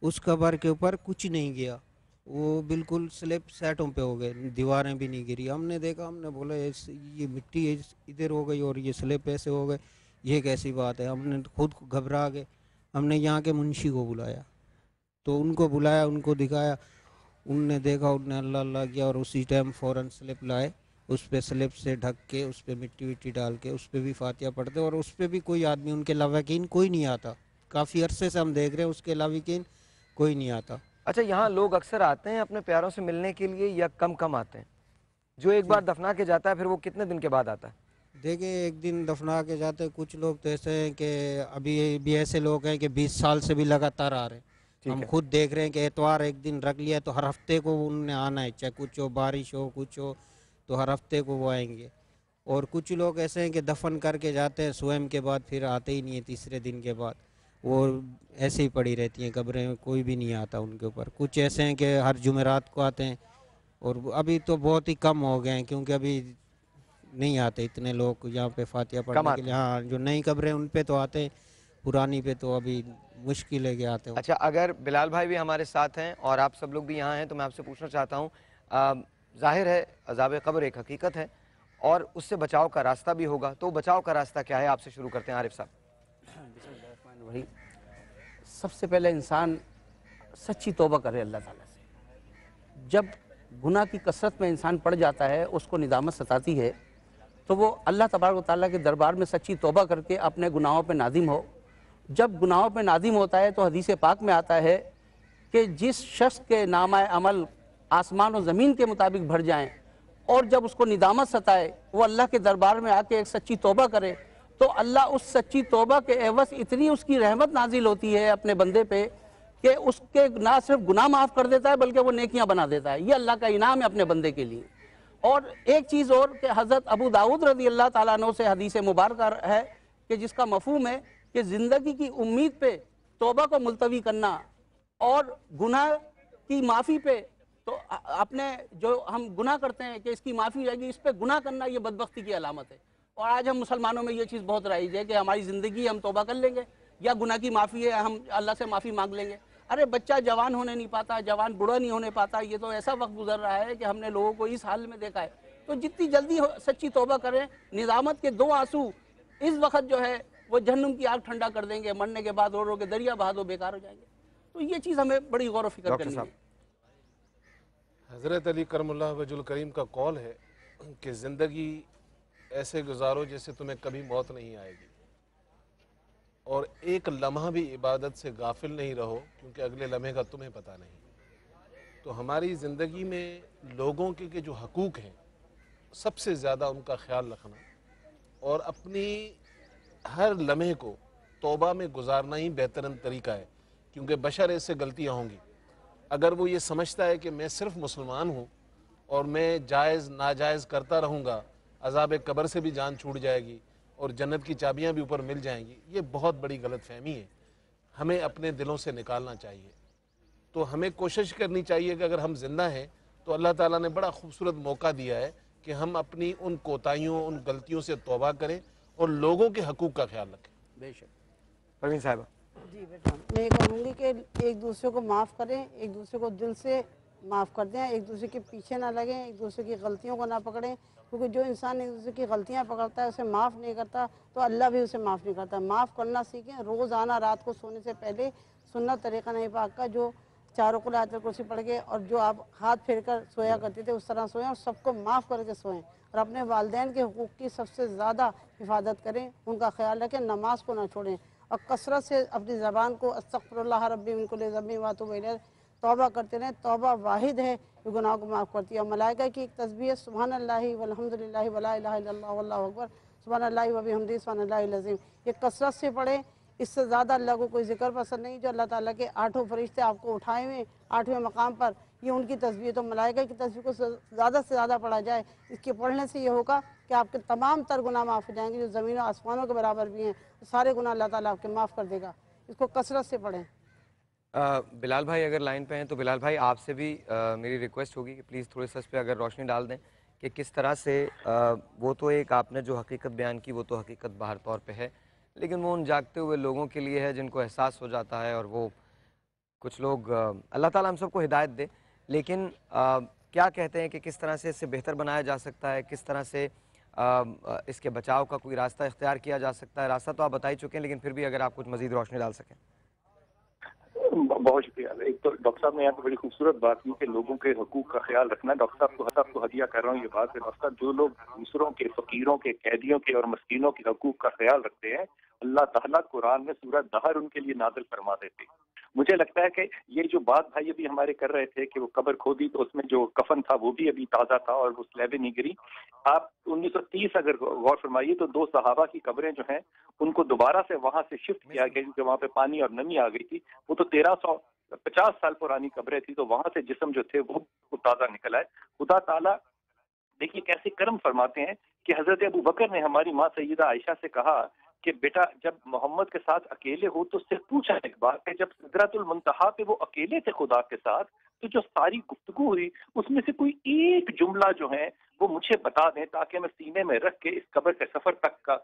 उस कब्र के ऊपर कुछ नहीं गया, वो बिल्कुल स्लिप सेटों पे हो गए, दीवारें भी नहीं गिरी। हमने देखा, हमने बोला ये मिट्टी इधर हो गई और ये स्लिप ऐसे हो गए, ये कैसी बात है। हमने खुद घबरा गए, हमने यहाँ के मुंशी को बुलाया, तो उनको बुलाया, उनको दिखाया, उनने देखा, उनने अल्लाह अल्लाह किया और उसी टाइम फ़ौरन स्लिप लाए, उस पर स्लिप से ढक के उस पर मिट्टी विट्टी डाल के उस पर भी फातिहा पढ़ते, और उस पर भी कोई आदमी उनके लावाकीन कोई नहीं आता। काफ़ी अरसे से हम देख रहे हैं उसके लावाकीन कोई नहीं आता। अच्छा, यहाँ लोग अक्सर आते हैं अपने प्यारों से मिलने के लिए या कम आते हैं? जो एक बार दफना के जाता है फिर वो कितने दिन के बाद आता है? देखिए एक दिन दफना के जाते हैं, कुछ लोग तो ऐसे हैं कि अभी भी ऐसे लोग हैं कि 20 साल से भी लगातार आ रहे हैं। हम खुद देख रहे हैं कि एतवार एक दिन रख लिया तो हर हफ्ते को उनने आना है, चाहे कुछ हो, बारिश हो, कुछ हो, तो हर हफ्ते को वो आएंगे। और कुछ लोग ऐसे हैं कि दफन करके जाते हैं, स्वयं के बाद फिर आते ही नहीं है, तीसरे दिन के बाद वो ऐसे ही पड़ी रहती हैं कब्रें, कोई भी नहीं आता उनके ऊपर। कुछ ऐसे हैं कि हर जुमेरात को आते हैं, और अभी तो बहुत ही कम हो गए हैं, क्योंकि अभी नहीं आते इतने लोग यहाँ पे फातिहा पढ़ने के लिए। हाँ, जो नई कब्रें उन पे तो आते हैं, पुरानी पे तो अभी मुश्किल है कि आते हो। अच्छा, अगर बिलाल भाई भी हमारे साथ हैं और आप सब लोग भी यहाँ हैं तो मैं आपसे पूछना चाहता हूँ, जाहिर है अज़ाब क़ब्र एक हकीकत है और उससे बचाव का रास्ता भी होगा, तो बचाव का रास्ता क्या है? आपसे शुरू करते हैं आरिफ साहब। वही सबसे पहले इंसान सच्ची तौबा करे अल्लाह ताला से। जब गुनाह की कसरत में इंसान पड़ जाता है, उसको निदामत सताती है, तो वो अल्लाह तबारक व तआला के दरबार में सच्ची तौबा करके अपने गुनाहों पे नादिम हो। जब गुनाहों पे नादिम होता है तो हदीस पाक में आता है कि जिस शख्स के नामा अमल आसमान और ज़मीन के मुताबिक भर जाएं और जब उसको निदामत सताए, वो अल्लाह के दरबार में आके एक सच्ची तौबा करे, तो अल्लाह उस सच्ची तौबा के एवज़ इतनी उसकी रहमत नाजिल होती है अपने बंदे पे कि उसके ना सिर्फ गुनाह माफ़ कर देता है बल्कि वो नेकियां बना देता है। ये अल्लाह का इनाम है अपने बंदे के लिए। और एक चीज़ और कि हज़रत अबू दाऊद रज़ी अल्लाह ताला अन्हु से हदीस मुबारक है कि जिसका मफ़हूम है कि ज़िंदगी की उम्मीद पे तौबा को मुलतवी करना और गुनाह की माफ़ी पे, तो अपने जो हम गुनाह करते हैं कि इसकी माफ़ी रहेगी, इस पे गुनाह करना ये बदबख्ती की अलामत है। और आज हम मुसलमानों में ये चीज़ बहुत राइज है कि हमारी ज़िंदगी हम तौबा कर लेंगे या गुनाह की माफ़ी है हम अल्लाह से माफ़ी मांग लेंगे। अरे बच्चा जवान होने नहीं पाता, जवान बूढ़ा नहीं होने पाता, ये तो ऐसा वक्त गुजर रहा है कि हमने लोगों को इस हाल में देखा है। तो जितनी जल्दी सच्ची तौबा करें, निजामत के 2 आंसू इस वक्त जो है वो जहन्नुम की आग ठंडा कर देंगे, मरने के बाद रो के दरिया बहा दो बेकार हो जाएंगे। तो ये चीज़ हमें बड़ी गौर व फिक्र करनी है। हज़रत अली करमुल्लाह वजुल करीम का कौल है कि ज़िंदगी ऐसे गुजारो जैसे तुम्हें कभी मौत नहीं आएगी, और एक लम्हा भी इबादत से गाफिल नहीं रहो, क्योंकि अगले लम्हे का तुम्हें पता नहीं। तो हमारी ज़िंदगी में लोगों के जो हकूक़ हैं, सबसे ज़्यादा उनका ख्याल रखना और अपनी हर लम्हे को तौबा में गुजारना ही बेहतरीन तरीका है, क्योंकि बशर ऐसे गलतियाँ होंगी। अगर वो ये समझता है कि मैं सिर्फ मुसलमान हूँ और मैं जायज़ नाजायज़ करता रहूँगा, अज़ाब क़ब्र से भी जान छूट जाएगी और जन्नत की चाबियाँ भी ऊपर मिल जाएंगी, ये बहुत बड़ी गलत फहमी है, हमें अपने दिलों से निकालना चाहिए। तो हमें कोशिश करनी चाहिए कि अगर हम जिंदा हैं तो अल्लाह ताला ने बड़ा खूबसूरत मौका दिया है कि हम अपनी उन कोताहियों, उन गलतियों से तौबा करें और लोगों के हकूक़ का ख्याल रखें। बेशक। परवीन साहिबा। जी बेटा, मैं ये कहूँगी कि एक दूसरे को माफ़ करें, एक दूसरे को दिल से माफ़ कर दें, एक दूसरे के पीछे ना लगें, एक दूसरे की गलतियों को ना पकड़ें, क्योंकि जो इंसान एक दूसरे की गलतियाँ पकड़ता है, उसे माफ़ नहीं करता, तो अल्लाह भी उसे माफ़ नहीं करता। माफ़ करना सीखें। रोज़ाना रात को सोने से पहले सुन्नत तरीक़ा नबी पाक का, जो 4 कुल आयत कुर्सी पढ़ के और जो आप हाथ फेर कर सोया करते थे, उस तरह सोएं और सबको माफ़ करके सोएं और अपने वालिदैन के हुकूक़ की सबसे ज़्यादा हिफाजत करें, उनका ख्याल रखें, नमाज को ना छोड़ें और कसरत से अपनी ज़बान को अस्तग़फिरुल्लाह रब्बी मिन कुल्लि ज़ंबि व अतूबु इलैह तौबा करते रहें। तौबा वाहिद है जो गुनाह को माफ़ करती है। और मलाइका की एक तस्बीह है, सुब्हानल्लाहि वल्हम्दुलिल्लाहि वला इलाहा इल्लल्लाह वल्लाहु अकबर, सुब्हानल्लाहि व बिहम्दिही सुब्हानल्लाहिल अज़ीम। ये कसरत से पढ़ें, इससे ज़्यादा अल्लाह को कोई ज़िक्र पसंद नहीं। जो अल्लाह ताला के 8 फरिश्ते आपको उठाए हुए 8वें मकाम पर, ये उनकी तस्बीह। तो मलाइका की तस्बीह को ज़्यादा से ज़्यादा पढ़ा जाए। इसके पढ़ने से ये होगा कि आपके तमाम तर गुनाह माफ़ हो जाएंगे, जो ज़मीन और आसमानों के बराबर भी हैं, सारे गुनाह अल्लाह ताला आपके माफ़ कर देगा। इसको कसरत से पढ़ें। बिलाल भाई अगर लाइन पे हैं तो बिलाल भाई आपसे भी मेरी रिक्वेस्ट होगी कि प्लीज़ थोड़े सा इस पर अगर रोशनी डाल दें कि किस तरह से वो तो एक आपने जो हकीकत बयान की वो तो हकीकत बाहर तौर पे है, लेकिन वो उन जागते हुए लोगों के लिए है जिनको एहसास हो जाता है, और वो कुछ लोग अल्लाह ताला हम सबको हिदायत दे, लेकिन क्या कहते हैं कि किस तरह से इससे बेहतर बनाया जा सकता है, किस तरह से इसके बचाव का कोई रास्ता इख्तियार किया जा सकता है? रास्ता तो आप बता ही चुके हैं, लेकिन फिर भी अगर आप कुछ मज़ीद रोशनी डाल सकें। बहुत शुक्रिया। एक तो डॉक्टर साहब ने यहाँ पे बड़ी खूबसूरत बात की कि लोगों के हकूक का ख्याल रखना। डॉक्टर साहब को हदिया कर रहा हूँ ये बात है। डॉक्टर साहब, जो लोग दूसरों के, फकीरों के, कैदियों के और मस्कीनों के हकूक का ख्याल रखते हैं, अल्लाह ताला कुरान में सूरह दहर उनके लिए नाज़िल फरमा देते। मुझे लगता है कि ये जो बात भाई अभी हमारे कर रहे थे कि वो कब्र खोदी तो उसमें जो कफन था वो भी अभी ताज़ा था और वो स्लैबें नहीं गिरी। आप 1930 अगर गौर फरमाइए तो 2 सहाबा की कब्रें जो हैं उनको दोबारा से वहां से शिफ्ट किया गया, क्योंकि वहां पे पानी और नमी आ गई थी। वो तो 1350 साल पुरानी कब्रें थी, तो वहां से जिस्म जो थे वो ताज़ा निकल आए। खुदा ताला देखिए कैसे कर्म फरमाते हैं कि हजरत अबू बकर ने हमारी माँ सैयदा आयशा से कहा कि کہ بیٹا جب محمد کے ساتھ اکیلے ہو تو اس سے پوچھا ایک بار کہ جب سدرۃ المنتہا پہ وہ اکیلے تھے خدا کے ساتھ تو جو ساری گفتگو ہوئی اس میں سے کوئی ایک جملہ جو ہے وہ مجھے بتا دیں تاکہ میں سینے میں رکھ کے اس قبر کے سفر تک کا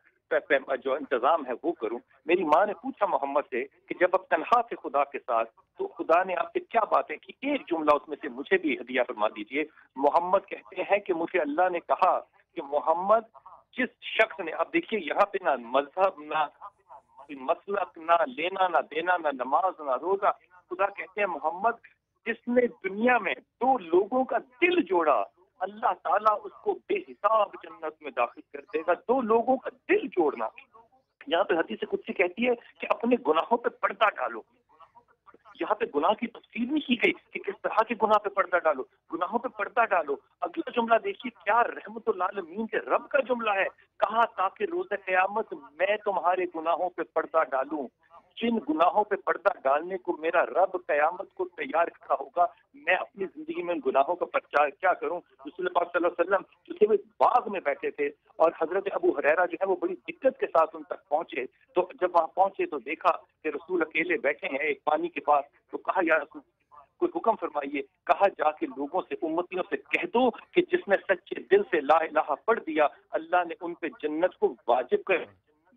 جو انتظام ہے وہ کروں. میری ماں نے پوچھا محمد سے کہ جب آپ تنہا تھے خدا کے ساتھ تو خدا نے آپ سے کیا باتیں کی, ایک جملہ اس میں سے مجھے بھی ہدیہ فرما دیجئے. محمد کہتے ہیں کہ مجھے اللہ نے کہا کہ محمد جس شخص نے, اب دیکھیے یہاں پہ نہ مذہب نہ مسلک نہ لینا نہ دینا نہ نماز نہ روزہ, خدا کہتے ہیں محمد جس نے دنیا میں دو لوگوں کا دل جوڑا اللہ تعالیٰ اس کو بے حساب جنت میں داخل کر دے گا. دو لوگوں کا دل جوڑنا, یہاں پہ حدیث قدسی کہتی ہے کہ اپنے گناہوں پہ پردہ ڈالو. یہاں پہ گناہ کی تفصیل نہیں کی گئی کہ کس طرح کے گناہ پہ پردہ ڈالو, گناہوں پہ پردہ ڈالو. اگلا جملہ دیکھیے کیا رحمت العالمین کے رب کا جملہ ہے, کہا تاکہ روز قیامت میں تمہارے گناہوں پہ پردہ ڈالوں. جن گناہوں پہ پردہ ڈالنے کو میرا رب قیامت کو تیار کھڑا ہوگا, میں اپنی زندگی میں ان گناہوں کا پرچار کیا کروں. رسول پاک صلی اللہ علیہ وسلم جو تھے وہ باغ میں بیٹھے تھے اور حضرت ابو ہریرہ جو ہے وہ بڑی دقت کے ساتھ ان تک پہنچے. تو جب وہاں پہنچے تو دیکھا کہ رسول اکیلے بیٹھے ہیں ایک پانی کے پاس. تو کہا یا رسول کوئی حکم فرمائیے. کہا جا کے لوگوں سے امتیوں سے کہہ دو کہ جس نے سچے دل سے لا الہ پڑھ دیا اللہ نے ان پہ جنت کو واجب کر.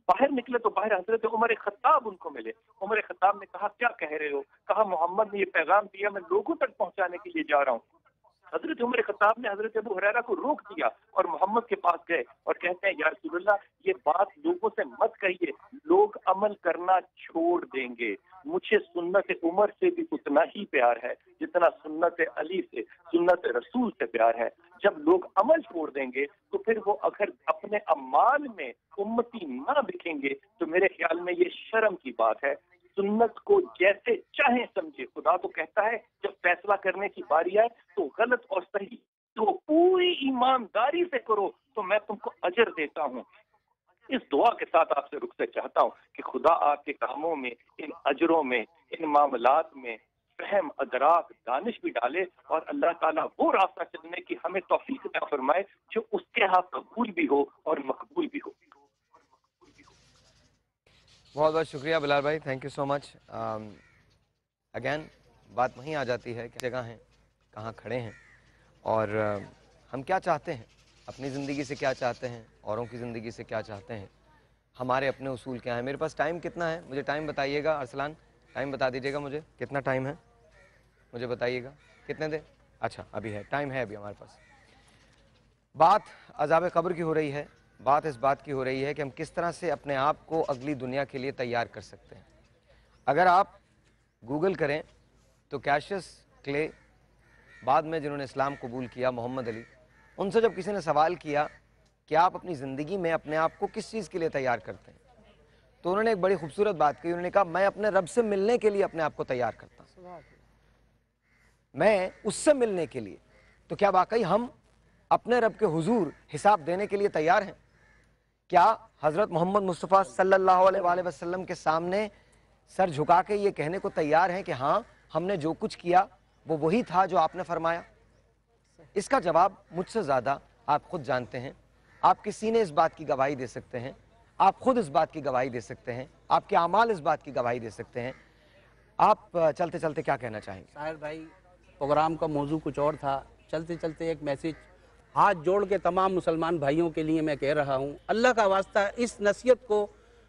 باہر نکلے تو باہر حضرت عمر خطاب ان کو ملے. عمر خطاب نے کہا کیا کہہ رہے ہو؟ کہا محمد نے یہ پیغام دیا میں لوگوں تک پہنچانے کے لیے جا رہا ہوں. حضرت عمر خطاب نے حضرت ابو ہریرہ کو روک دیا اور محمد کے پاس گئے اور کہتے ہیں یا رسول اللہ یہ بات لوگوں سے مت کہیے, لوگ عمل کرنا چھوڑ دیں گے. مجھے سنت عمر سے بھی اتنا ہی پیار ہے جتنا سنت علی سے, سنت رسول سے پیار ہے. جب لوگ عمل چھوڑ دیں گے تو پھر وہ اگر اپنے اعمال میں امتی نہ دکھیں گے تو میرے خیال میں یہ شرم کی بات ہے. سنت کو جیسے چاہیں سمجھے. خدا تو کہتا ہے جب فیصلہ کرنے کی باری آئے تو غلط اور صحیح تو پوری ایمانداری سے کرو تو میں تم کو اجر دیتا ہوں. اس دعا کے ساتھ آپ سے رخصت چاہتا ہوں کہ خدا آپ کے کاموں میں, ان اجروں میں, ان معاملات میں فہم, ادراک, دانش بھی ڈالے اور اللہ تعالیٰ وہ راستہ چلنے کی ہمیں توفیق عطا فرمائے جو اس کے ہاں قبول بھی ہو اور مقبول بھی ہو. بہت بہت شکریہ بلال بھائی, thank you so much. Again بات وہیں آ جاتی ہے کہ جگہ ہیں, کہاں کھڑے ہیں اور ہم کیا چاہتے ہیں, اپنی زندگی سے کیا چاہتے ہیں, اوروں کی زندگی سے کیا چاہتے ہیں, ہمارے اپنے اصول کیا ہیں. میرے پاس ٹائم کتنا ہے مجھے ٹائم بتائیے گا. ارسلان ٹائم بتا دیجیے گا مجھے کتنا ٹائم ہے, مجھے بتائیے گا کتنے دیر. اچھا ابھی ہے, ٹائم ہے ابھی ہمارے پاس. بات عذاب قبر کی ہو رہی ہے, بات اس بات کی ہو رہی ہے کہ ہم کس طرح سے اپنے آپ کو اگلی دنیا کے لیے تیار کر سکتے ہیں. اگر آپ گوگل کریں تو کیشیس کلے بعد میں جنہوں نے اسلام قبول کیا, محمد علی, ان سے جب کسی نے سوال کیا کہ آپ اپنی زندگی میں اپنے آپ کو کس چیز کے لیے تیار کرتے ہیں تو انہوں نے ایک بڑی خوبصورت بات کی. انہوں نے کہا میں اپنے رب سے ملنے کے لیے اپنے آپ کو تیار کرتا ہوں, میں اس سے ملنے کے لیے. تو کیا واقعی ہم اپنے رب کے حضور حساب دینے کے لیے تیار ہیں؟ کیا حضرت محمد مصطفیٰ صلی اللہ علیہ وآلہ وسلم کے سامنے سر جھکا کے یہ کہنے کو تیار ہیں کہ ہاں ہم نے جو کچھ کیا وہ وہی تھا جو آپ نے فرمایا؟ اس کا جواب مجھ سے زیادہ آپ خود جانتے ہیں. آپ کے سینے اس بات کی گواہی دے سکتے ہیں, آپ خود اس بات کی گواہی دے سکتے ہیں, آپ کے اعمال اس بات کی گواہی دے سکتے ہیں. آپ چلتے چلتے کیا کہنا چاہیں گے؟ طاہر بھائی پروگرام کا موضوع کچھ اور تھا, چلتے چلتے ایک میسیج ہاتھ جوڑ کے تمام مسلمان بھائیوں کے لیے میں کہہ رہا ہوں, اللہ کا واسطہ اس نصیحت کو,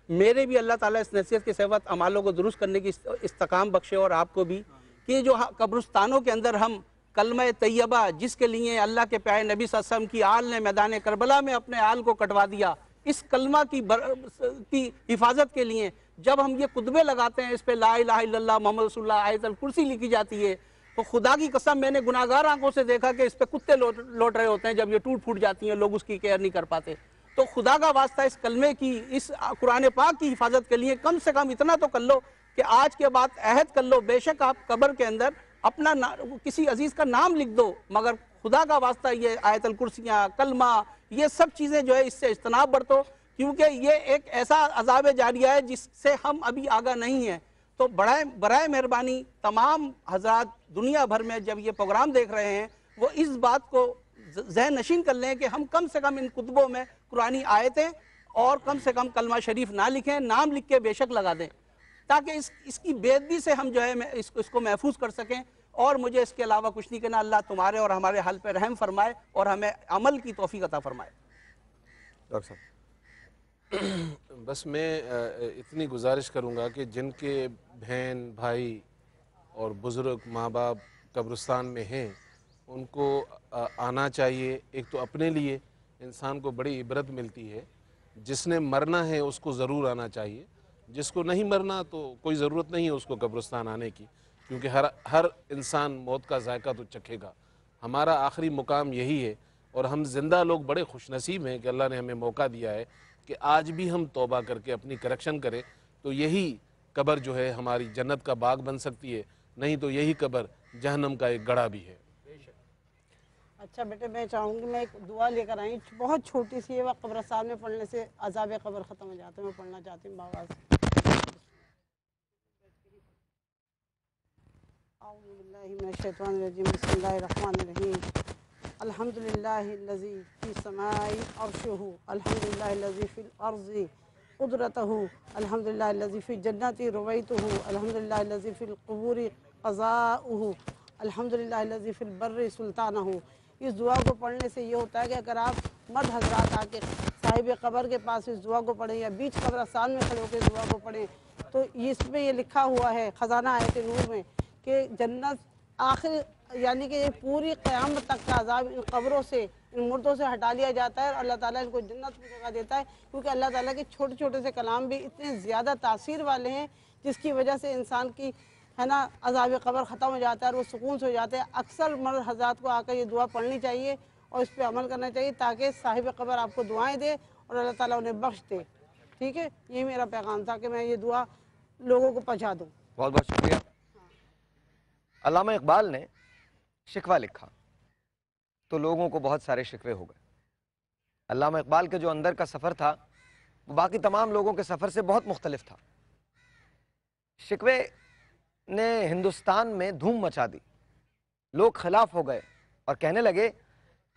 میرے بھی اللہ تعالیٰ اس نصیحت کے سبب اعمالوں کو درست کرنے کی استقام بخشے اور آپ کو بھی, کہ جو قبرستانوں کے اندر ہم کلمہ طیبہ جس کے لیے اللہ کے پیارے نبی صلی اللہ علیہ وسلم کی آل نے میدان کربلا میں اپنے آل کو کٹوا دیا, اس کلمہ کی حفاظت کے لیے جب ہم یہ خطبے لگاتے ہیں, اس پہ لا الہ الا اللہ محمد رسول اللہ آیت الکرسی لکھی جاتی ہے, تو خدا کی قسم میں نے گناہگار آنکھوں سے دیکھا کہ اس پہ کتے لوٹ رہے ہوتے ہیں جب یہ ٹوٹ پھوٹ جاتی ہیں, لوگ اس کی کیئر نہیں کر پاتے. تو خدا کا واسطہ اس کلمے کی, اس قرآن پاک کی حفاظت کے لیے کم سے کم اتنا تو کر لو کہ آج کے بعد عہد کر لو, بے شک آپ قبر کے اندر اپنا کسی عزیز کا نام لکھ دو, مگر خدا کا واسطہ یہ آیت الکرسیاں, کلمہ, یہ سب چیزیں جو ہے اس سے اجتناب برتو, کیونکہ یہ ایک ایسا عذاب جاریہ ہے جس سے ہم ابھی آگاہ نہیں ہیں. تو برائے مہربانی تمام حضرات دنیا بھر میں جب یہ پروگرام دیکھ رہے ہیں وہ اس بات کو ذہن نشین کر لیں کہ ہم کم سے کم ان خطبوں میں قرآنی آیتیں اور کم سے کم کلمہ شریف نہ لکھیں، نام لکھ کے بے شک لگا دیں، تاکہ اس کی بے ادبی سے ہم جو ہے اس کو محفوظ کر سکیں. اور مجھے اس کے علاوہ کچھ نہیں کہنا. اللہ تمہارے اور ہمارے حال پہ رحم فرمائے اور ہمیں عمل کی توفیق عطا فرمائے. ڈاکٹر صاحب بس میں اتنی گزارش کروں گا کہ جن کے بہن بھائی اور بزرگ ماں باپ قبرستان میں ہیں ان کو آنا چاہیے. ایک تو اپنے لیے انسان کو بڑی عبرت ملتی ہے. جس نے مرنا ہے اس کو ضرور آنا چاہیے، جس کو نہیں مرنا تو کوئی ضرورت نہیں ہے اس کو قبرستان آنے کی، کیونکہ ہر انسان موت کا ذائقہ تو چکھے گا. ہمارا آخری مقام یہی ہے، اور ہم زندہ لوگ بڑے خوش نصیب ہیں کہ اللہ نے ہمیں موقع دیا ہے کہ آج بھی ہم توبہ کر کے اپنی کریکشن کریں تو یہی قبر جو ہے ہماری جنت کا باغ بن سکتی ہے، نہیں تو یہی قبر جہنم کا ایک گڑھا بھی ہے. اچھا بیٹے، میں چاہوں گی میں ایک دعا لے کر آئی، بہت چھوٹی سی ہے، وہ قبرستان میں پڑھنے سے عذاب قبر ختم ہو جاتے ہیں. میں پڑھنا چاہتی ہوں باواز. اعوذ باللہ من الشیطان الرجیم. بسم اللہ الرحمن الرحیم. الحمدللہ الذی فی السماء عرشہ، الحمدللہ الذی فی الارض قدرتہ، الحمدللہ الذی فی الجنت رویتہ، الحمدللہ الذی فی القبور قضاؤہ، الحمدللہ الذی فی البر سلطانہ. اس دعا کو پڑھنے سے یہ ہوتا ہے کہ اگر آپ مرد حضرات آ کے صاحب قبر کے پاس اس دعا کو پڑھیں یا بیچ قبرستان میں کھڑے ہو کے دعا کو پڑھیں تو اس میں یہ لکھا ہوا ہے خزانہ آیت نور میں کہ جنت آخر یعنی کہ یہ پوری قیامت تک کا عذاب ان قبروں سے، ان مردوں سے ہٹا لیا جاتا ہے، اور اللہ تعالیٰ ان کو جنت میں جگہ دیتا ہے. کیونکہ اللہ تعالیٰ کے چھوٹے چھوٹے سے کلام بھی اتنے زیادہ تاثیر والے ہیں جس کی وجہ سے انسان کی ہے نا عذاب قبر ختم ہو جاتا ہے اور وہ سکون سے ہو جاتے ہیں. اکثر مرد حضرات کو آ کر یہ دعا پڑھنی چاہیے اور اس پہ عمل کرنا چاہیے تاکہ صاحب قبر آپ کو دعائیں دے اور اللہ تعالیٰ انہیں بخش دے. ٹھیک ہے، یہ میرا پیغام تھا کہ میں یہ دعا لوگوں کو پہنچا دوں. بہت بہت شکریہ. علامہ اقبال نے شکوہ لکھا تو لوگوں کو بہت سارے شکوے ہو گئے. علامہ اقبال کے جو اندر کا سفر تھا وہ باقی تمام لوگوں کے سفر سے بہت مختلف تھا. شکوے نے ہندوستان میں دھوم مچا دی. لوگ خلاف ہو گئے اور کہنے لگے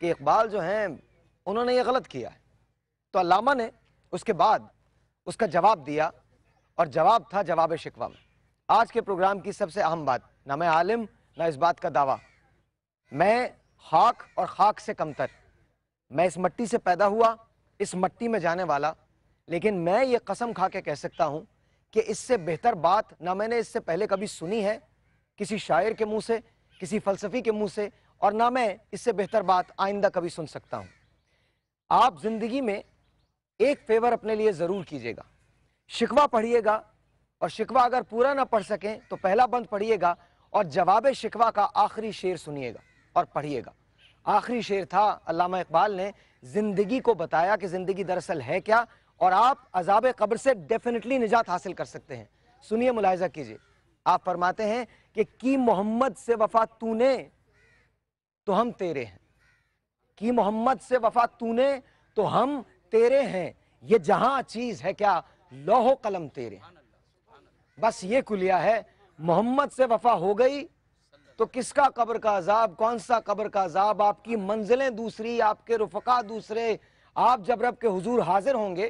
کہ اقبال جو ہیں انہوں نے یہ غلط کیا ہے. تو علامہ نے اس کے بعد اس کا جواب دیا، اور جواب تھا جواب شکوہ میں. آج کے پروگرام کی سب سے اہم بات، نہ میں عالم نہ اس بات کا دعویٰ، میں خاک اور خاک سے کمتر، میں اس مٹی سے پیدا ہوا، اس مٹی میں جانے والا، لیکن میں یہ قسم کھا کے کہہ سکتا ہوں کہ اس سے بہتر بات نہ میں نے اس سے پہلے کبھی سنی ہے کسی شاعر کے منہ سے، کسی فلسفی کے منہ سے، اور نہ میں اس سے بہتر بات آئندہ کبھی سن سکتا ہوں. آپ زندگی میں ایک فیور اپنے لیے ضرور کیجیے گا، شکوہ پڑھیے گا، اور شکوہ اگر پورا نہ پڑھ سکیں تو پہلا بند پڑھیے گا اور جواب شکوہ کا آخری شعر سنیے گا اور پڑھیے گا. آخری شعر تھا علامہ اقبال نے زندگی کو بتایا کہ زندگی دراصل ہے کیا، اور آپ عذاب قبر سے ڈیفینیٹلی نجات حاصل کر سکتے ہیں. سنیے، ملاحظہ کیجئے. آپ فرماتے ہیں کہ کی محمد سے وفا تو نے تو ہم تیرے ہیں، کی محمد سے وفا تو نے تو ہم تیرے ہیں، یہ جہاں چیز ہے کیا لوح و قلم تیرے ہیں. بس یہ کلیہ ہے. محمد سے وفا ہو گئی تو کس کا قبر کا عذاب، کون سا قبر کا عذاب. آپ کی منزلیں دوسری، آپ کے رفقا دوسرے. آپ جب رب کے حضور حاضر ہوں گے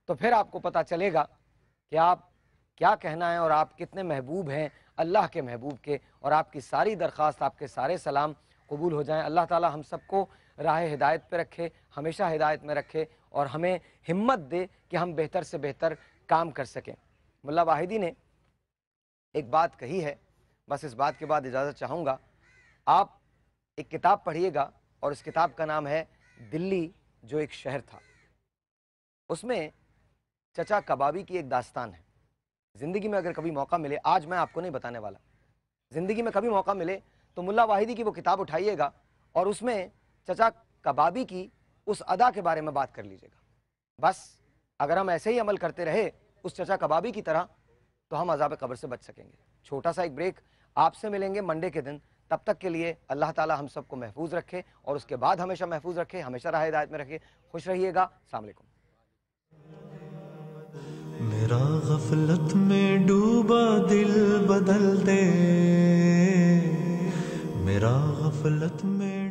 تو پھر آپ کو پتہ چلے گا کہ آپ کیا کہنا ہے اور آپ کتنے محبوب ہیں اللہ کے محبوب کے. اور آپ کی ساری درخواست، آپ کے سارے سلام قبول ہو جائیں. اللہ تعالی ہم سب کو راہ ہدایت پہ رکھے، ہمیشہ ہدایت میں رکھے، اور ہمیں ہمت دے کہ ہم بہتر سے بہتر کام کر سکیں. ملا واحدی نے ایک بات کہی ہے، بس اس بات کے بعد اجازت چاہوں گا. آپ ایک کتاب پڑھیے گا، اور اس کتاب کا نام ہے دلی جو ایک شہر تھا. اس میں چچا کبابی کی ایک داستان ہے. زندگی میں اگر کبھی موقع ملے، آج میں آپ کو نہیں بتانے والا، زندگی میں کبھی موقع ملے تو ملا واحدی کی وہ کتاب اٹھائیے گا اور اس میں چچا کبابی کی اس ادا کے بارے میں بات کر لیجیے گا. بس اگر ہم ایسے ہی عمل کرتے رہے اس چچا کبابی کی طرح تو ہم عذاب قبر سے بچ سکیں گے. چھوٹا سا ایک بریک، آپ سے ملیں گے منڈے کے دن. تب تک کے لیے اللہ تعالی ہم سب کو محفوظ رکھے اور اس کے بعد ہمیشہ محفوظ رکھے، ہمیشہ راہ ہدایت میں رکھے. خوش رہیے گا. السلام علیکم. میرا غفلت میں ڈوبا دل بدل دے، میرا غفلت میں